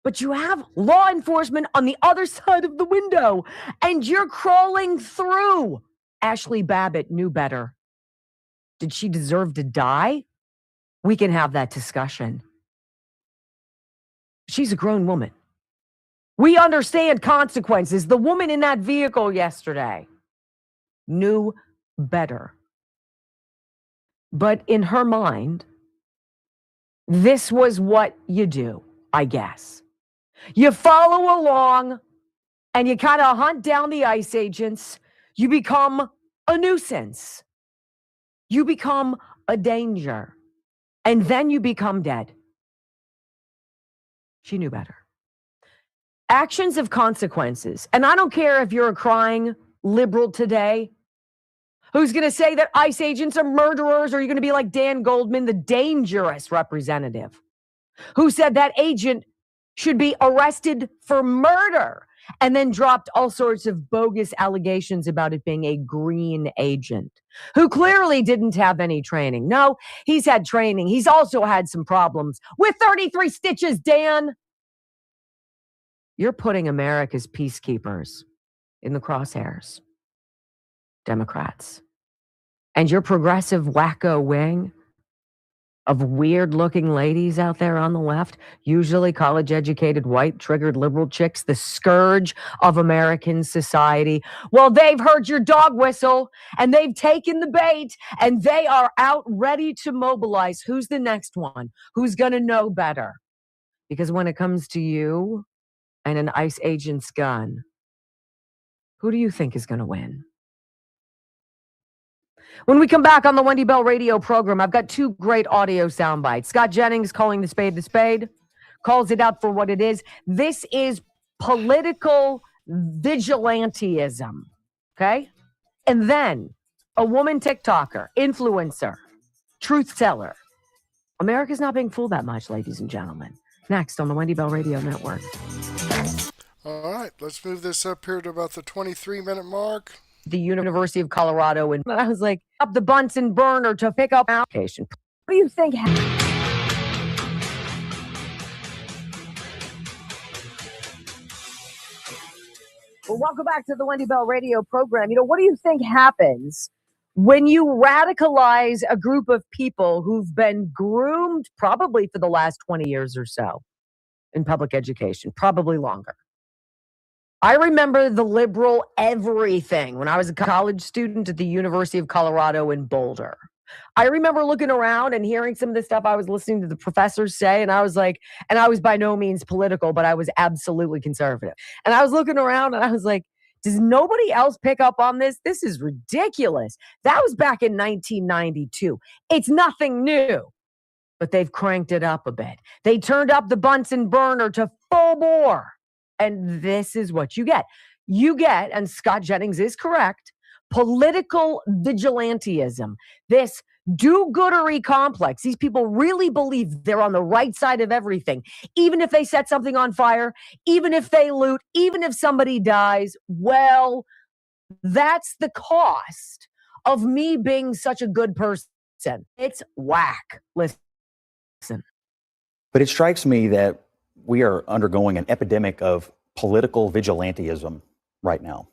But you have law enforcement on the other side of the window, and you're crawling through. Ashley Babbitt knew better. Did she deserve to die? We can have that discussion. She's a grown woman. We understand consequences. The woman in that vehicle yesterday knew better. But in her mind, this was what you do, I guess. You follow along and you kind of hunt down the ICE agents. You become a nuisance. You become a danger. And then you become dead. She knew better. Actions have consequences. And I don't care if you're a crying liberal today who's going to say that ICE agents are murderers, or you're going to be like Dan Goldman, the dangerous representative, who said that agent should be arrested for murder and then dropped all sorts of bogus allegations about it being a green agent, who clearly didn't have any training. No, he's had training. He's also had some problems with 33 stitches, Dan. You're putting America's peacekeepers in the crosshairs, Democrats. And your progressive wacko wing of weird-looking ladies out there on the left, usually college-educated, white-triggered liberal chicks, the scourge of American society. Well, they've heard your dog whistle, and they've taken the bait, and they are out ready to mobilize. Who's the next one? Who's going to know better? Because when it comes to you and an ICE agent's gun, who do you think is going to win? When we come back on the Wendy Bell radio program, I've got two great audio sound bites. Scott Jennings calling the spade, calls it out for what it is. This is political vigilantism, okay? And then a woman TikToker, influencer, truth teller. America's not being fooled that much, ladies and gentlemen. Next on the Wendy Bell Radio Network. All right, let's move this up here to about the 23-minute mark. the University of Colorado, and I was like, up the Bunsen burner to pick up application. What do you think? Well, welcome back to the Wendy Bell radio program. What do you think happens when you radicalize a group of people who've been groomed probably for the last 20 years or so in public education, probably longer? I remember the liberal everything when I was a college student at the University of Colorado in Boulder. I remember looking around and hearing some of the stuff I was listening to the professors say, and I was like, and I was by no means political, but I was absolutely conservative. And I was looking around and I was like, does nobody else pick up on this? This is ridiculous. That was back in 1992. It's nothing new, but they've cranked it up a bit. They turned up the Bunsen burner to full bore. And this is what you get. You get, and Scott Jennings is correct, political vigilantism. This do-goodery complex. These people really believe they're on the right side of everything. Even if they set something on fire, even if they loot, even if somebody dies, well, that's the cost of me being such a good person. It's whack. Listen. But it strikes me that we are undergoing an epidemic of political vigilantism right now.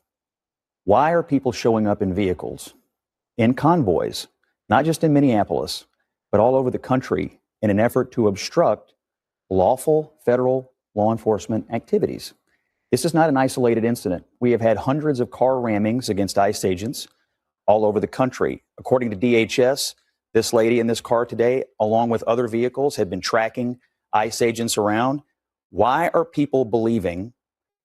Why are people showing up in vehicles, in convoys, not just in Minneapolis, but all over the country in an effort to obstruct lawful federal law enforcement activities? This is not an isolated incident. We have had hundreds of car rammings against ICE agents all over the country. According to DHS, this lady in this car today, along with other vehicles, had been tracking ICE agents around. Why are people believing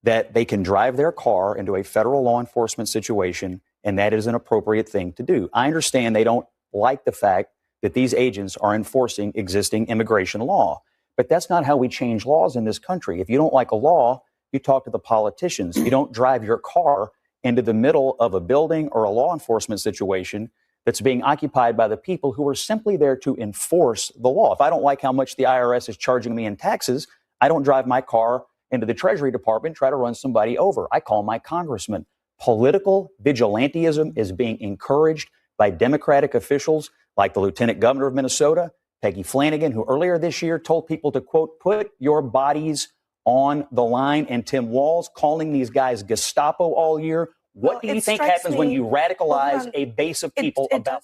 that they can drive their car into a federal law enforcement situation and that is an appropriate thing to do? I understand they don't like the fact that these agents are enforcing existing immigration law, but that's not how we change laws in this country. If you don't like a law, you talk to the politicians. You don't drive your car into the middle of a building or a law enforcement situation that's being occupied by the people who are simply there to enforce the law. If I don't like how much the IRS is charging me in taxes, I don't drive my car into the Treasury Department, try to run somebody over. I call my congressman. Political vigilantism is being encouraged by Democratic officials like the Lieutenant Governor of Minnesota, Peggy Flanagan, who earlier this year told people to, quote, put your bodies on the line, and Tim Walz calling these guys Gestapo all year. What do you think happens when you radicalize a base of people about?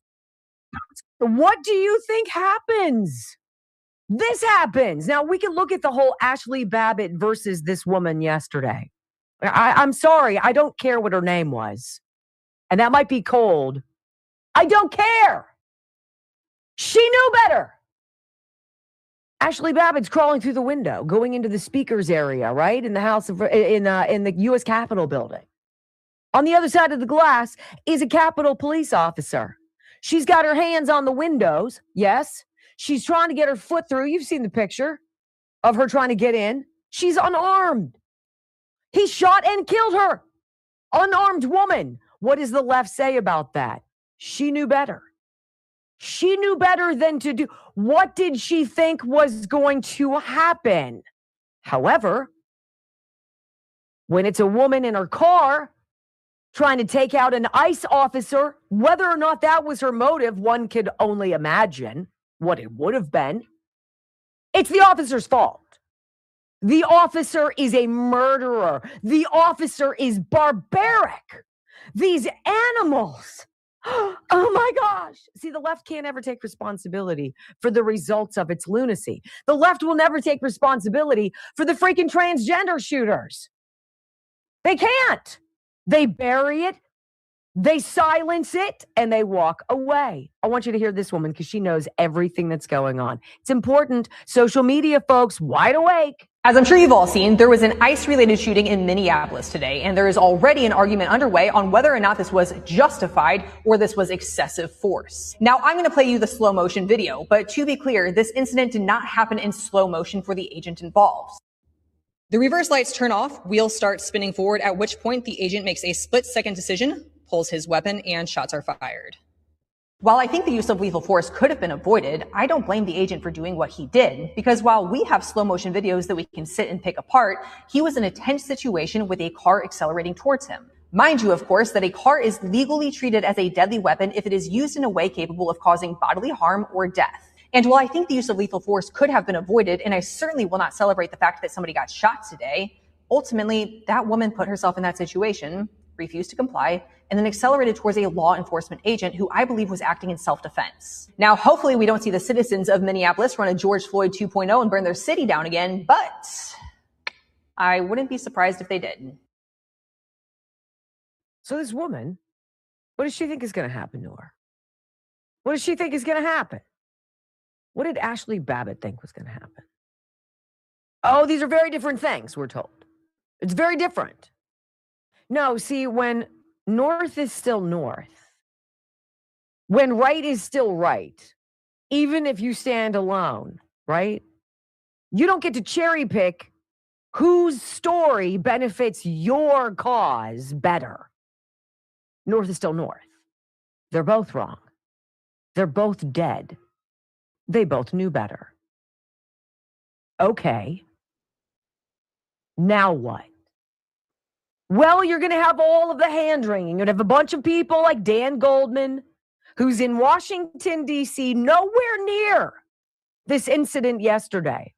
What do you think happens? This happens. Now, we can look at the whole Ashley Babbitt versus this woman yesterday. I'm sorry. I don't care what her name was. And that might be cold. I don't care. She knew better. Ashley Babbitt's crawling through the window, going into the speaker's area, right? In the House of, in the U.S. Capitol building. On the other side of the glass is a Capitol police officer. She's got her hands on the windows. Yes. She's trying to get her foot through. You've seen the picture of her trying to get in. She's unarmed. He shot and killed her. Unarmed woman. What does the left say about that? She knew better. She knew better than to do. What did she think was going to happen? However, when it's a woman in her car trying to take out an ICE officer, whether or not that was her motive, one could only imagine what it would have been. It's the officer's fault. The officer is a murderer. The officer is barbaric. These animals. Oh my gosh. See, the left can't ever take responsibility for the results of its lunacy. The left will never take responsibility for the freaking transgender shooters. They can't. They bury it. They silence it and they walk away. I want you to hear this woman because she knows everything that's going on. It's important. Social media, folks, wide awake. As I'm sure you've all seen, there was an ICE-related shooting in Minneapolis today, and there is already an argument underway on whether or not this was justified or this was excessive force. Now, I'm going to play you the slow motion video, but to be clear, this incident did not happen in slow motion for the agent involved. The reverse lights turn off, wheels start spinning forward, at which point the agent makes a split-second decision, pulls his weapon, and shots are fired. While I think the use of lethal force could have been avoided, I don't blame the agent for doing what he did, because while we have slow motion videos that we can sit and pick apart, he was in a tense situation with a car accelerating towards him. Mind you, of course, that a car is legally treated as a deadly weapon if it is used in a way capable of causing bodily harm or death. And while I think the use of lethal force could have been avoided, and I certainly will not celebrate the fact that somebody got shot today, ultimately, that woman put herself in that situation, refused to comply, and then accelerated towards a law enforcement agent who I believe was acting in self-defense. Now, hopefully we don't see the citizens of Minneapolis run a George Floyd 2.0 and burn their city down again, but I wouldn't be surprised if they did. So this woman, what does she think is going to happen to her? What does she think is going to happen? What did Ashley Babbitt think was going to happen? Oh, these are very different things, we're told. It's very different. No, see, when north is still north, when right is still right, even if you stand alone, right? You don't get to cherry pick whose story benefits your cause better. North is still north. They're both wrong. They're both dead. They both knew better. Okay. Now what? Well, you're going to have all of the hand-wringing. You're going to have a bunch of people like Dan Goldman, who's in Washington, D.C., nowhere near this incident yesterday,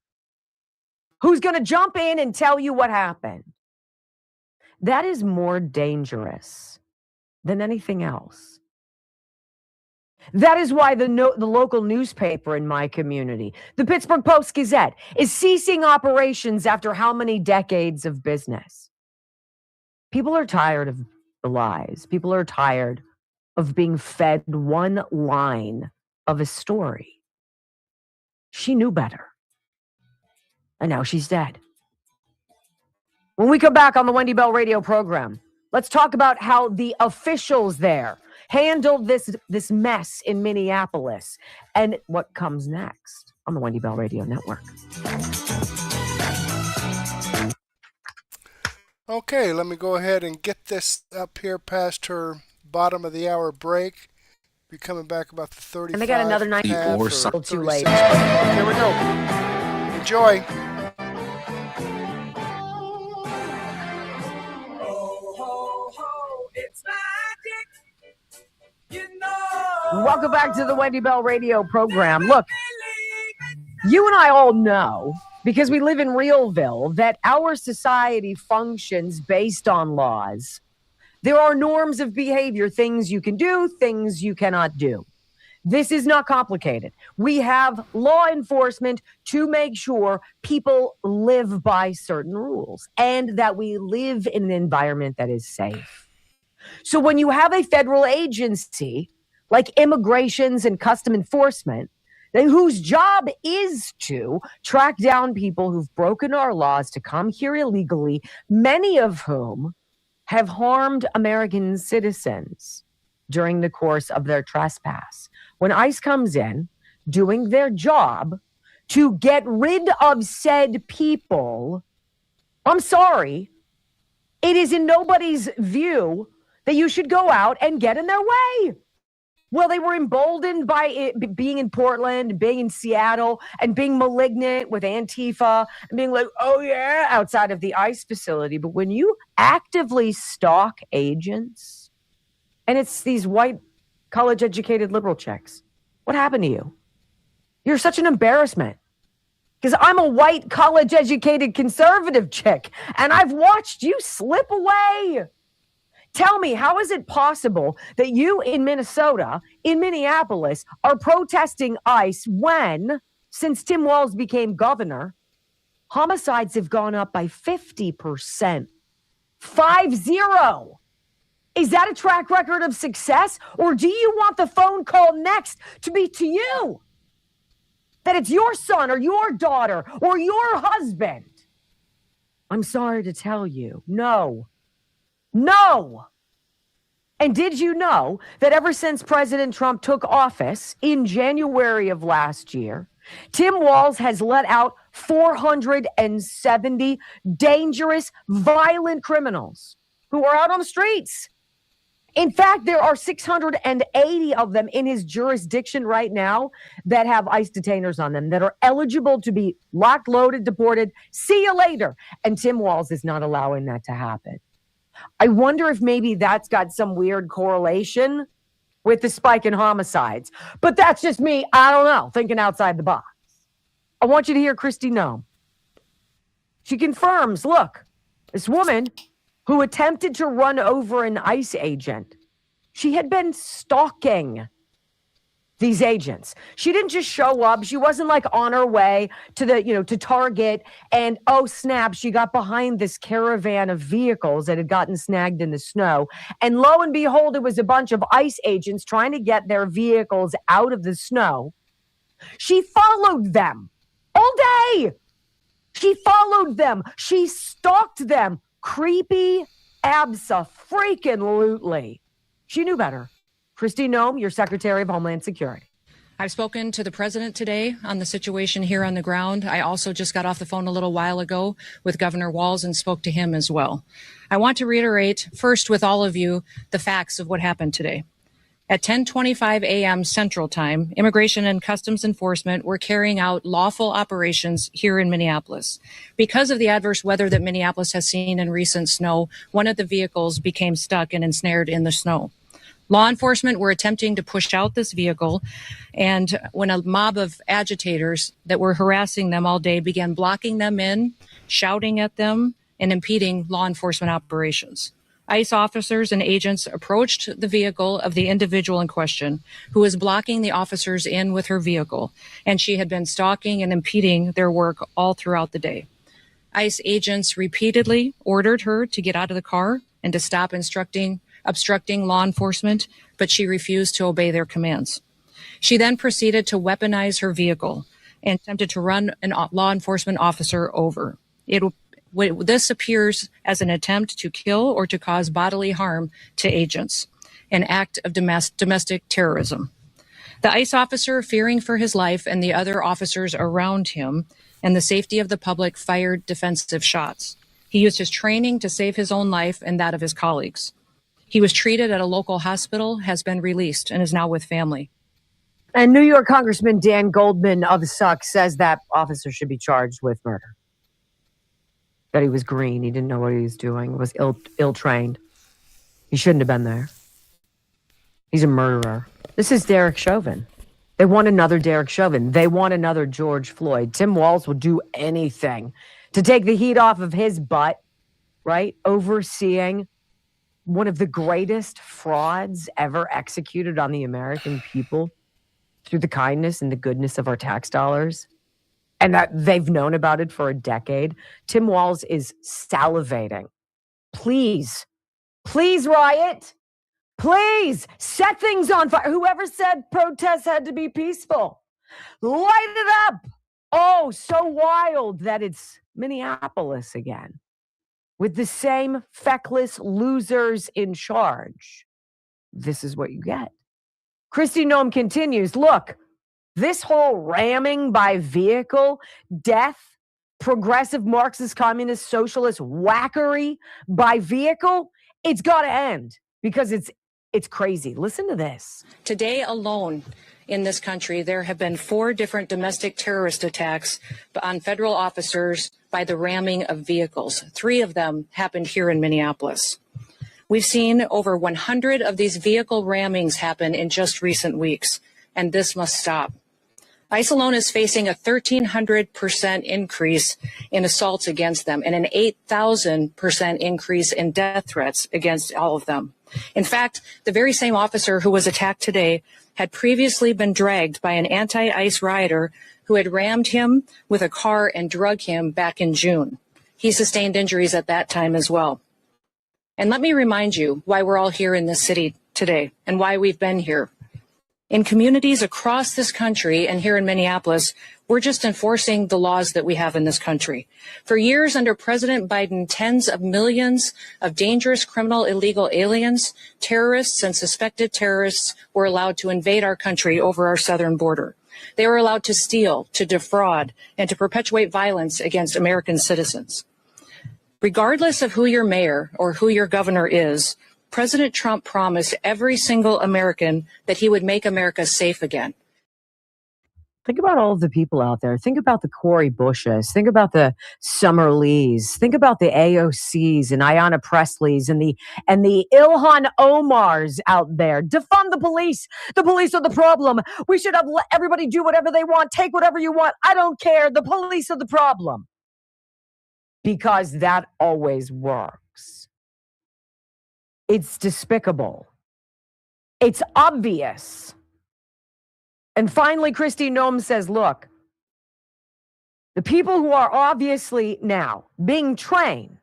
who's going to jump in and tell you what happened. That is more dangerous than anything else. That is why the local newspaper in my community, the Pittsburgh Post-Gazette, is ceasing operations after how many decades of business? People are tired of the lies. People are tired of being fed one line of a story. She knew better. And now she's dead. When we come back on the Wendy Bell radio program, let's talk about how the officials there handled this mess in Minneapolis and what comes next on the Wendy Bell Radio Network. Okay, let me go ahead and get this up here past her bottom of the hour break. Be coming back about the 35. And they got another 90 or so too late. Here we go. Enjoy. Welcome back to the Wendy Bell radio program. Look, you and I all know, because we live in Realville, that our society functions based on laws. There are norms of behavior, things you can do, things you cannot do. This is not complicated. We have law enforcement to make sure people live by certain rules and that we live in an environment that is safe. So when you have a federal agency like Immigrations and Custom Enforcement, whose job is to track down people who've broken our laws to come here illegally, many of whom have harmed American citizens during the course of their trespass. When ICE comes in, doing their job to get rid of said people, I'm sorry, it is in nobody's view that you should go out and get in their way. Well, they were emboldened by it being in Portland, being in Seattle, and being malignant with Antifa, and being like, oh yeah, outside of the ICE facility. But when you actively stalk agents, and it's these white, college-educated liberal chicks, what happened to you? You're such an embarrassment. Because I'm a white, college-educated conservative chick, and I've watched you slip away. Tell me, how is it possible that you in Minnesota, in Minneapolis, are protesting ICE when, since Tim Walz became governor, homicides have gone up by 50%? 50. Is that a track record of success? Or do you want the phone call next to be to you? That it's your son or your daughter or your husband? I'm sorry to tell you, no. No. And did you know that ever since President Trump took office in January of last year, Tim Walz has let out 470 dangerous, violent criminals who are out on the streets? In fact, there are 680 of them in his jurisdiction right now that have ICE detainers on them that are eligible to be locked, loaded, deported. See you later. And Tim Walz is not allowing that to happen. I wonder if maybe that's got some weird correlation with the spike in homicides. But that's just me, I don't know, thinking outside the box. I want you to hear Kristi Noem. She confirms, look, this woman who attempted to run over an ICE agent, she had been stalking these agents. She didn't just show up. She wasn't like on her way to to Target and, oh snap, she got behind this caravan of vehicles that had gotten snagged in the snow. And lo and behold, it was a bunch of ICE agents trying to get their vehicles out of the snow. She followed them all day. She followed them. She stalked them. Creepy abso-freaking-lutely. She knew better. Kristi Noem, your Secretary of Homeland Security. I've spoken to the president today on the situation here on the ground. I also just got off the phone a little while ago with Governor Walz and spoke to him as well. I want to reiterate first with all of you the facts of what happened today. At 10:25 a.m. Central Time, Immigration and Customs Enforcement were carrying out lawful operations here in Minneapolis. Because of the adverse weather that Minneapolis has seen in recent snow, one of the vehicles became stuck and ensnared in the snow. Law enforcement were attempting to push out this vehicle, and when a mob of agitators that were harassing them all day began blocking them in, shouting at them, and impeding law enforcement operations. ICE officers and agents approached the vehicle of the individual in question, who was blocking the officers in with her vehicle, and she had been stalking and impeding their work all throughout the day. ICE agents repeatedly ordered her to get out of the car and to stop obstructing law enforcement, but she refused to obey their commands. She then proceeded to weaponize her vehicle and attempted to run a law enforcement officer over. This appears as an attempt to kill or to cause bodily harm to agents, an act of domestic terrorism. The ICE officer, fearing for his life and the other officers around him and the safety of the public, fired defensive shots. He used his training to save his own life and that of his colleagues. He was treated at a local hospital, has been released, and is now with family. And New York Congressman Dan Goldman of Suck says that officer should be charged with murder. That he was green. He didn't know what he was doing. Was ill-trained. He shouldn't have been there. He's a murderer. This is Derek Chauvin. They want another Derek Chauvin. They want another George Floyd. Tim Walz will do anything to take the heat off of his butt, right? Overseeing one of the greatest frauds ever executed on the American people through the kindness and the goodness of our tax dollars. And that they've known about it for a decade. Tim Walz is salivating. Please, riot. Please set things on fire. Whoever said protests had to be peaceful, light it up. Oh, so wild that it's Minneapolis again with the same feckless losers in charge. This is what you get. Kristi Noem continues, look, this whole ramming by vehicle, death, progressive Marxist, communist, socialist whackery by vehicle, it's got to end because it's crazy. Listen to this. Today alone in this country, there have been 4 different domestic terrorist attacks on federal officers by the ramming of vehicles. 3 of them happened here in Minneapolis. We've seen over 100 of these vehicle rammings happen in just recent weeks, and this must stop. ICE alone is facing a 1,300% increase in assaults against them and an 8,000% increase in death threats against all of them. In fact, the very same officer who was attacked today had previously been dragged by an anti-ICE rioter who had rammed him with a car and drug him back in June. He sustained injuries at that time as well. And let me remind you why we're all here in this city today and why we've been here. In communities across this country and here in Minneapolis, we're just enforcing the laws that we have in this country. For years under President Biden, tens of millions of dangerous criminal illegal aliens, terrorists, and suspected terrorists were allowed to invade our country over our southern border. They were allowed to steal, to defraud, and to perpetuate violence against American citizens. Regardless of who your mayor or who your governor is, President Trump promised every single American that he would make America safe again. Think about all of the people out there. Think about the Kory Bushes. Think about the Summer Lees. Think about the AOCs and Ayanna Presleys and the Ilhan Omars out there. Defund the police. The police are the problem. We should have let everybody do whatever they want. Take whatever you want. I don't care. The police are the problem. Because that always works. It's despicable. It's obvious. And finally, Kristi Noem says, look, the people who are obviously now being trained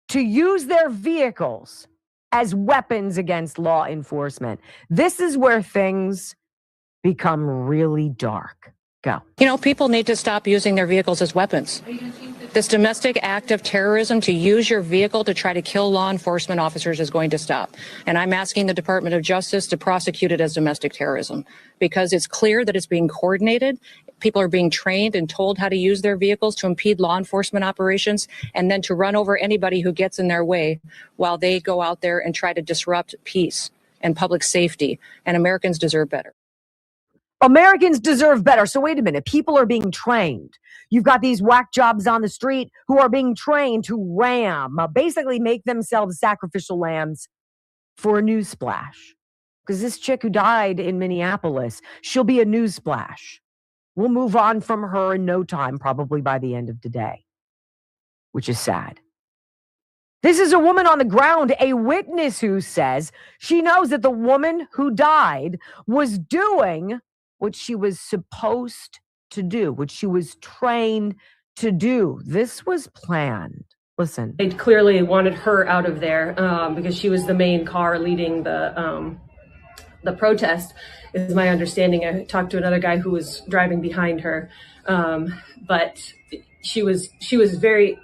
to use their vehicles as weapons against law enforcement, this is where things become really dark. Go. You know, people need to stop using their vehicles as weapons. This domestic act of terrorism to use your vehicle to try to kill law enforcement officers is going to stop. And I'm asking the Department of Justice to prosecute it as domestic terrorism because it's clear that it's being coordinated. People are being trained and told how to use their vehicles to impede law enforcement operations and then to run over anybody who gets in their way while they go out there and try to disrupt peace and public safety. And Americans deserve better. Americans deserve better. So wait a minute. People are being trained. You've got these whack jobs on the street who are being trained to basically make themselves sacrificial lambs for a news splash. Because this chick who died in Minneapolis, she'll be a news splash. We'll move on from her in no time, probably by the end of the day, which is sad. This is a woman on the ground, a witness who says she knows that the woman who died was doing what she was supposed to do, what she was trained to do. This was planned. Listen. They clearly wanted her out of there because she was the main car leading the protest, is my understanding. I talked to another guy who was driving behind her, but she was very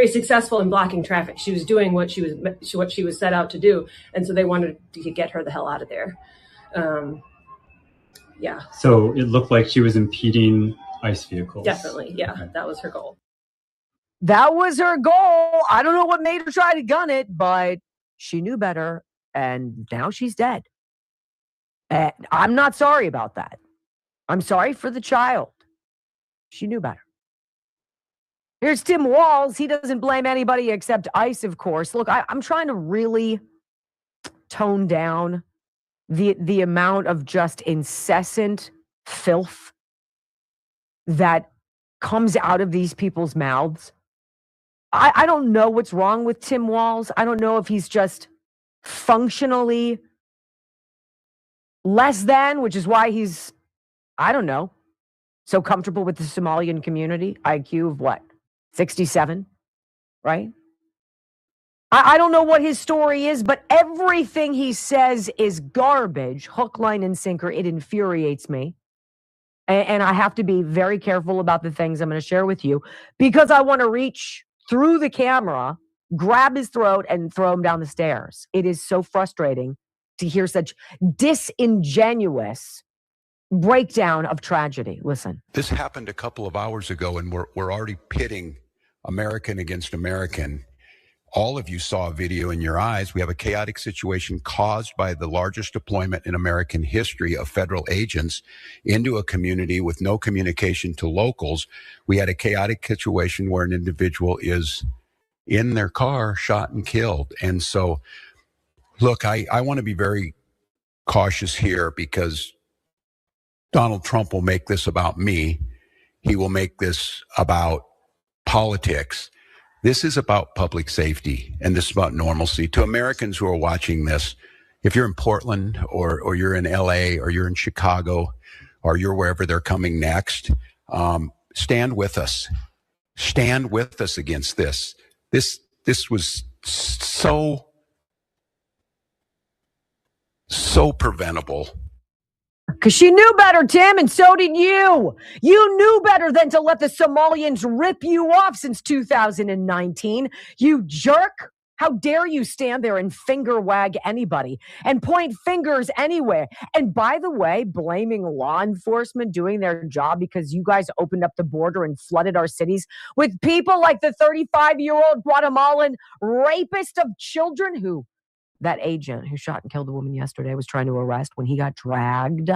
successful in blocking traffic. She was doing what she was set out to do, and so they wanted to get her the hell out of there. Yeah. So it looked like she was impeding ICE vehicles. Definitely, yeah. Okay. That was her goal. That was her goal. I don't know what made her try to gun it, but she knew better, and now she's dead. And I'm not sorry about that. I'm sorry for the child. She knew better. Here's Tim Walz. He doesn't blame anybody except ICE, of course. Look, I'm trying to really tone down the amount of just incessant filth that comes out of these people's mouths. I don't know what's wrong with Tim Walz. I don't know if he's just functionally less than, which is why he's, I don't know, so comfortable with the Somalian community. IQ of what? 67, right? I don't know what his story is, but everything he says is garbage, hook, line, and sinker. It infuriates me. And I have to be very careful about the things I'm going to share with you because I want to reach through the camera, grab his throat, and throw him down the stairs. It is so frustrating to hear such disingenuous breakdown of tragedy. Listen. This happened a couple of hours ago, and we're already pitting American against American. All of you saw a video in your eyes. We have a chaotic situation caused by the largest deployment in American history of federal agents into a community with no communication to locals. We had a chaotic situation where an individual is in their car, shot and killed. And so, look, I want to be very cautious here because Donald Trump will make this about me. He will make this about politics. This is about public safety, and this is about normalcy. To Americans who are watching this, if you're in Portland or you're in LA or you're in Chicago or you're wherever they're coming next, stand with us. Stand with us against this. This was so preventable. Because she knew better, Tim, and so did you. You knew better than to let the Somalians rip you off since 2019. You jerk. How dare you stand there and finger wag anybody and point fingers anywhere. And by the way, blaming law enforcement doing their job because you guys opened up the border and flooded our cities with people like the 35-year-old Guatemalan rapist of children who that agent who shot and killed the woman yesterday was trying to arrest when he got dragged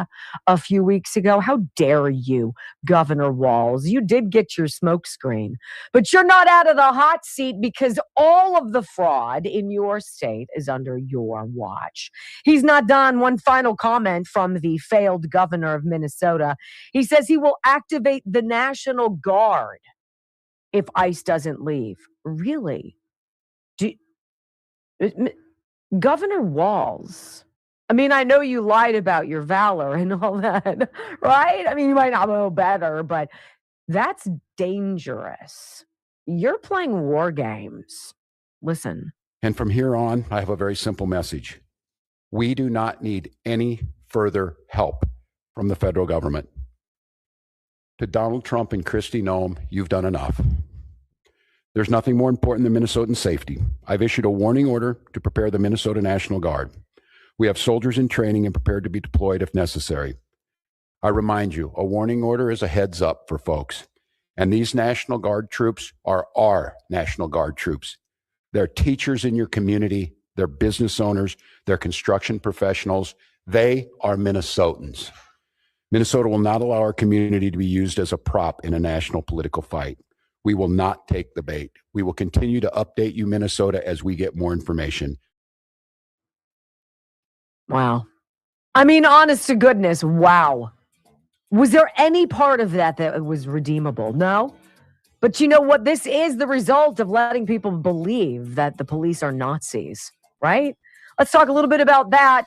a few weeks ago. How dare you, Governor Walz? You did get your smokescreen, but you're not out of the hot seat because all of the fraud in your state is under your watch. He's not done. One final comment from the failed governor of Minnesota. He says he will activate the National Guard if ICE doesn't leave. Really? Governor Walz, I mean, I know you lied about your valor and all that, right? I mean, you might not know better, but that's dangerous. You're playing war games. Listen. And from here on, I have a very simple message. We do not need any further help from the federal government. To Donald Trump and Kristi Noem, you've done enough. There's nothing more important than Minnesotan safety. I've issued a warning order to prepare the Minnesota National Guard. We have soldiers in training and prepared to be deployed if necessary. I remind you, a warning order is a heads up for folks. And these National Guard troops are our National Guard troops. They're teachers in your community. They're business owners. They're construction professionals. They are Minnesotans. Minnesota will not allow our community to be used as a prop in a national political fight. We will not take the bait. We will continue to update you, Minnesota, as we get more information. Wow. I mean, honest to goodness, wow. Was there any part of that was redeemable? No. But you know what? This is the result of letting people believe that the police are Nazis, right? Let's talk a little bit about that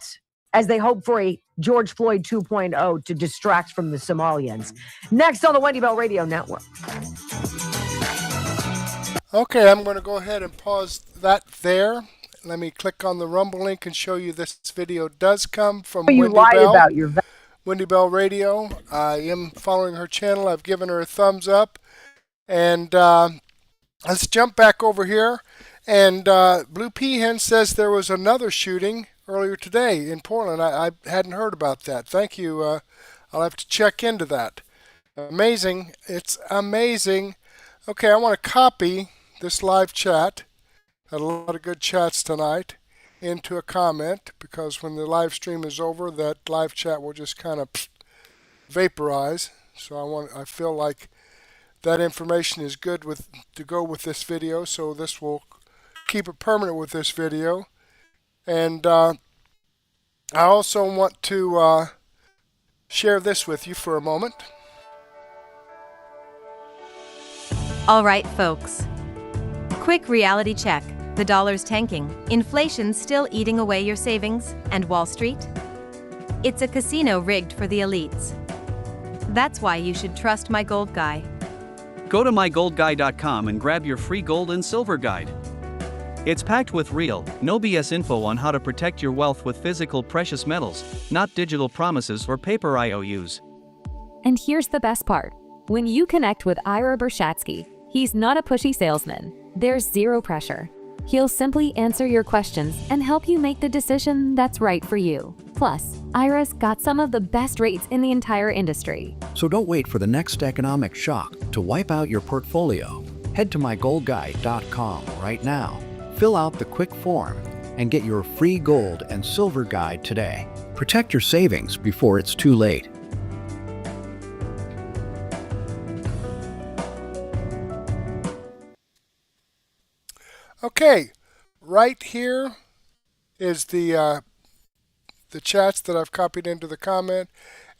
as they hope for a George Floyd 2.0 to distract from the Somalians. Next on the Wendy Bell Radio Network. Okay, I'm going to go ahead and pause that there. Let me click on the Rumble link and show you this video does come from You Wendy lied Bell. about your Wendy Bell Radio. I am following her channel. I've given her a thumbs up. And let's jump back over here. And Blue Peahen says there was another shooting earlier today in Portland. I hadn't heard about that. Thank you. I'll have to check into that. Amazing. It's amazing. Okay, I want to copy this live chat. Had a lot of good chats tonight into a comment, because when the live stream is over, that live chat will just kind of vaporize. So I feel like that information is good to go with this video, so this will keep it permanent with this video. And I also want to share this with you for a moment. All right, folks. Quick reality check. The dollar's tanking, inflation's still eating away your savings, and Wall Street? It's a casino rigged for the elites. That's why you should trust my gold guy. Go to mygoldguy.com and grab your free gold and silver guide. It's packed with real, no BS info on how to protect your wealth with physical precious metals, not digital promises or paper IOUs. And here's the best part. When you connect with Ira Bershatsky, he's not a pushy salesman. There's zero pressure. He'll simply answer your questions and help you make the decision that's right for you. Plus, Ira's got some of the best rates in the entire industry. So don't wait for the next economic shock to wipe out your portfolio. Head to mygoldguide.com right now. Fill out the quick form and get your free gold and silver guide today. Protect your savings before it's too late. Okay, right here is the chats that I've copied into the comment.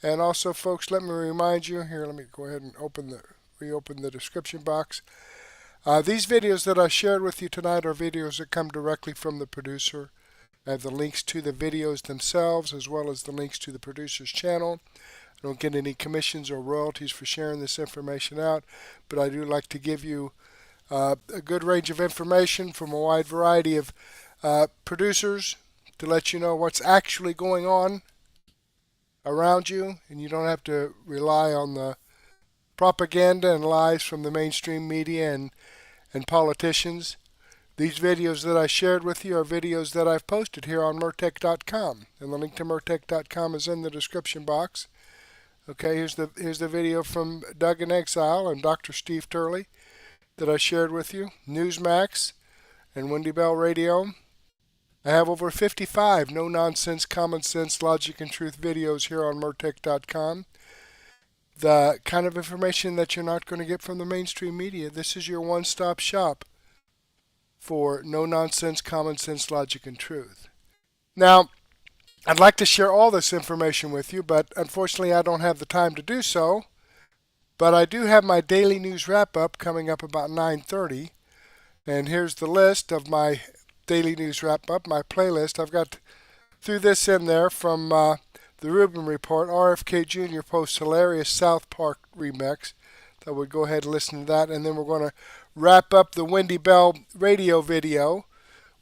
And also, folks, let me remind you here. Let me go ahead and reopen the description box. These videos that I shared with you tonight are videos that come directly from the producer. I have the links to the videos themselves, as well as the links to the producer's channel. I don't get any commissions or royalties for sharing this information out, but I do like to give you a good range of information from a wide variety of producers to let you know what's actually going on around you, and you don't have to rely on the propaganda and lies from the mainstream media and politicians. These videos that I shared with you are videos that I've posted here on Murtec.com, and the link to Murtec.com is in the description box. Okay, here's the video from Doug in Exile and Dr. Steve Turley that I shared with you. Newsmax and Wendy Bell Radio. I have over 55 no-nonsense, common sense, logic, and truth videos here on Mertech.com. The kind of information that you're not going to get from the mainstream media. This is your one-stop shop for no-nonsense, common sense, logic, and truth. Now, I'd like to share all this information with you, but unfortunately I don't have the time to do so. But I do have my daily news wrap-up coming up about 9:30. And here's the list of my daily news wrap-up, my playlist. I've got threw this in there from the Rubin Report. RFK Jr. posts hilarious South Park remix. I would go ahead and listen to that. And then we're going to wrap up the Wendy Bell radio video.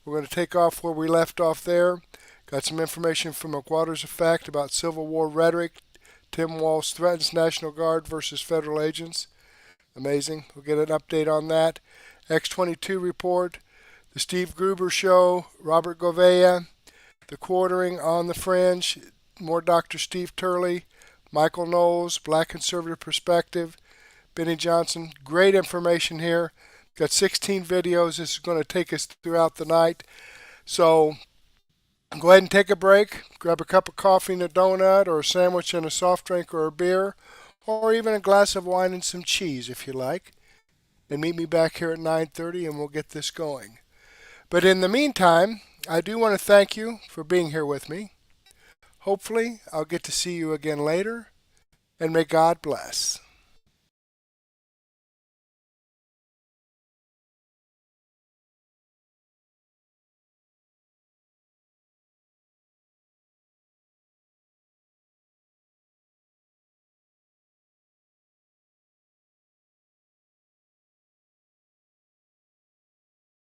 We're going to take off where we left off there. Got some information from McWaters Effect about Civil War rhetoric. Tim Walz threatens National Guard versus federal agents. Amazing. We'll get an update on that. X22 report. The Steve Gruber Show. Robert Gouveia. The Quartering on the Fringe. More Dr. Steve Turley. Michael Knowles. Black Conservative Perspective. Benny Johnson. Great information here. Got 16 videos. This is going to take us throughout the night. So go ahead and take a break. Grab a cup of coffee and a donut, or a sandwich and a soft drink or a beer, or even a glass of wine and some cheese if you like. And meet me back here at 9:30 and we'll get this going. But in the meantime, I do want to thank you for being here with me. Hopefully, I'll get to see you again later, and may God bless.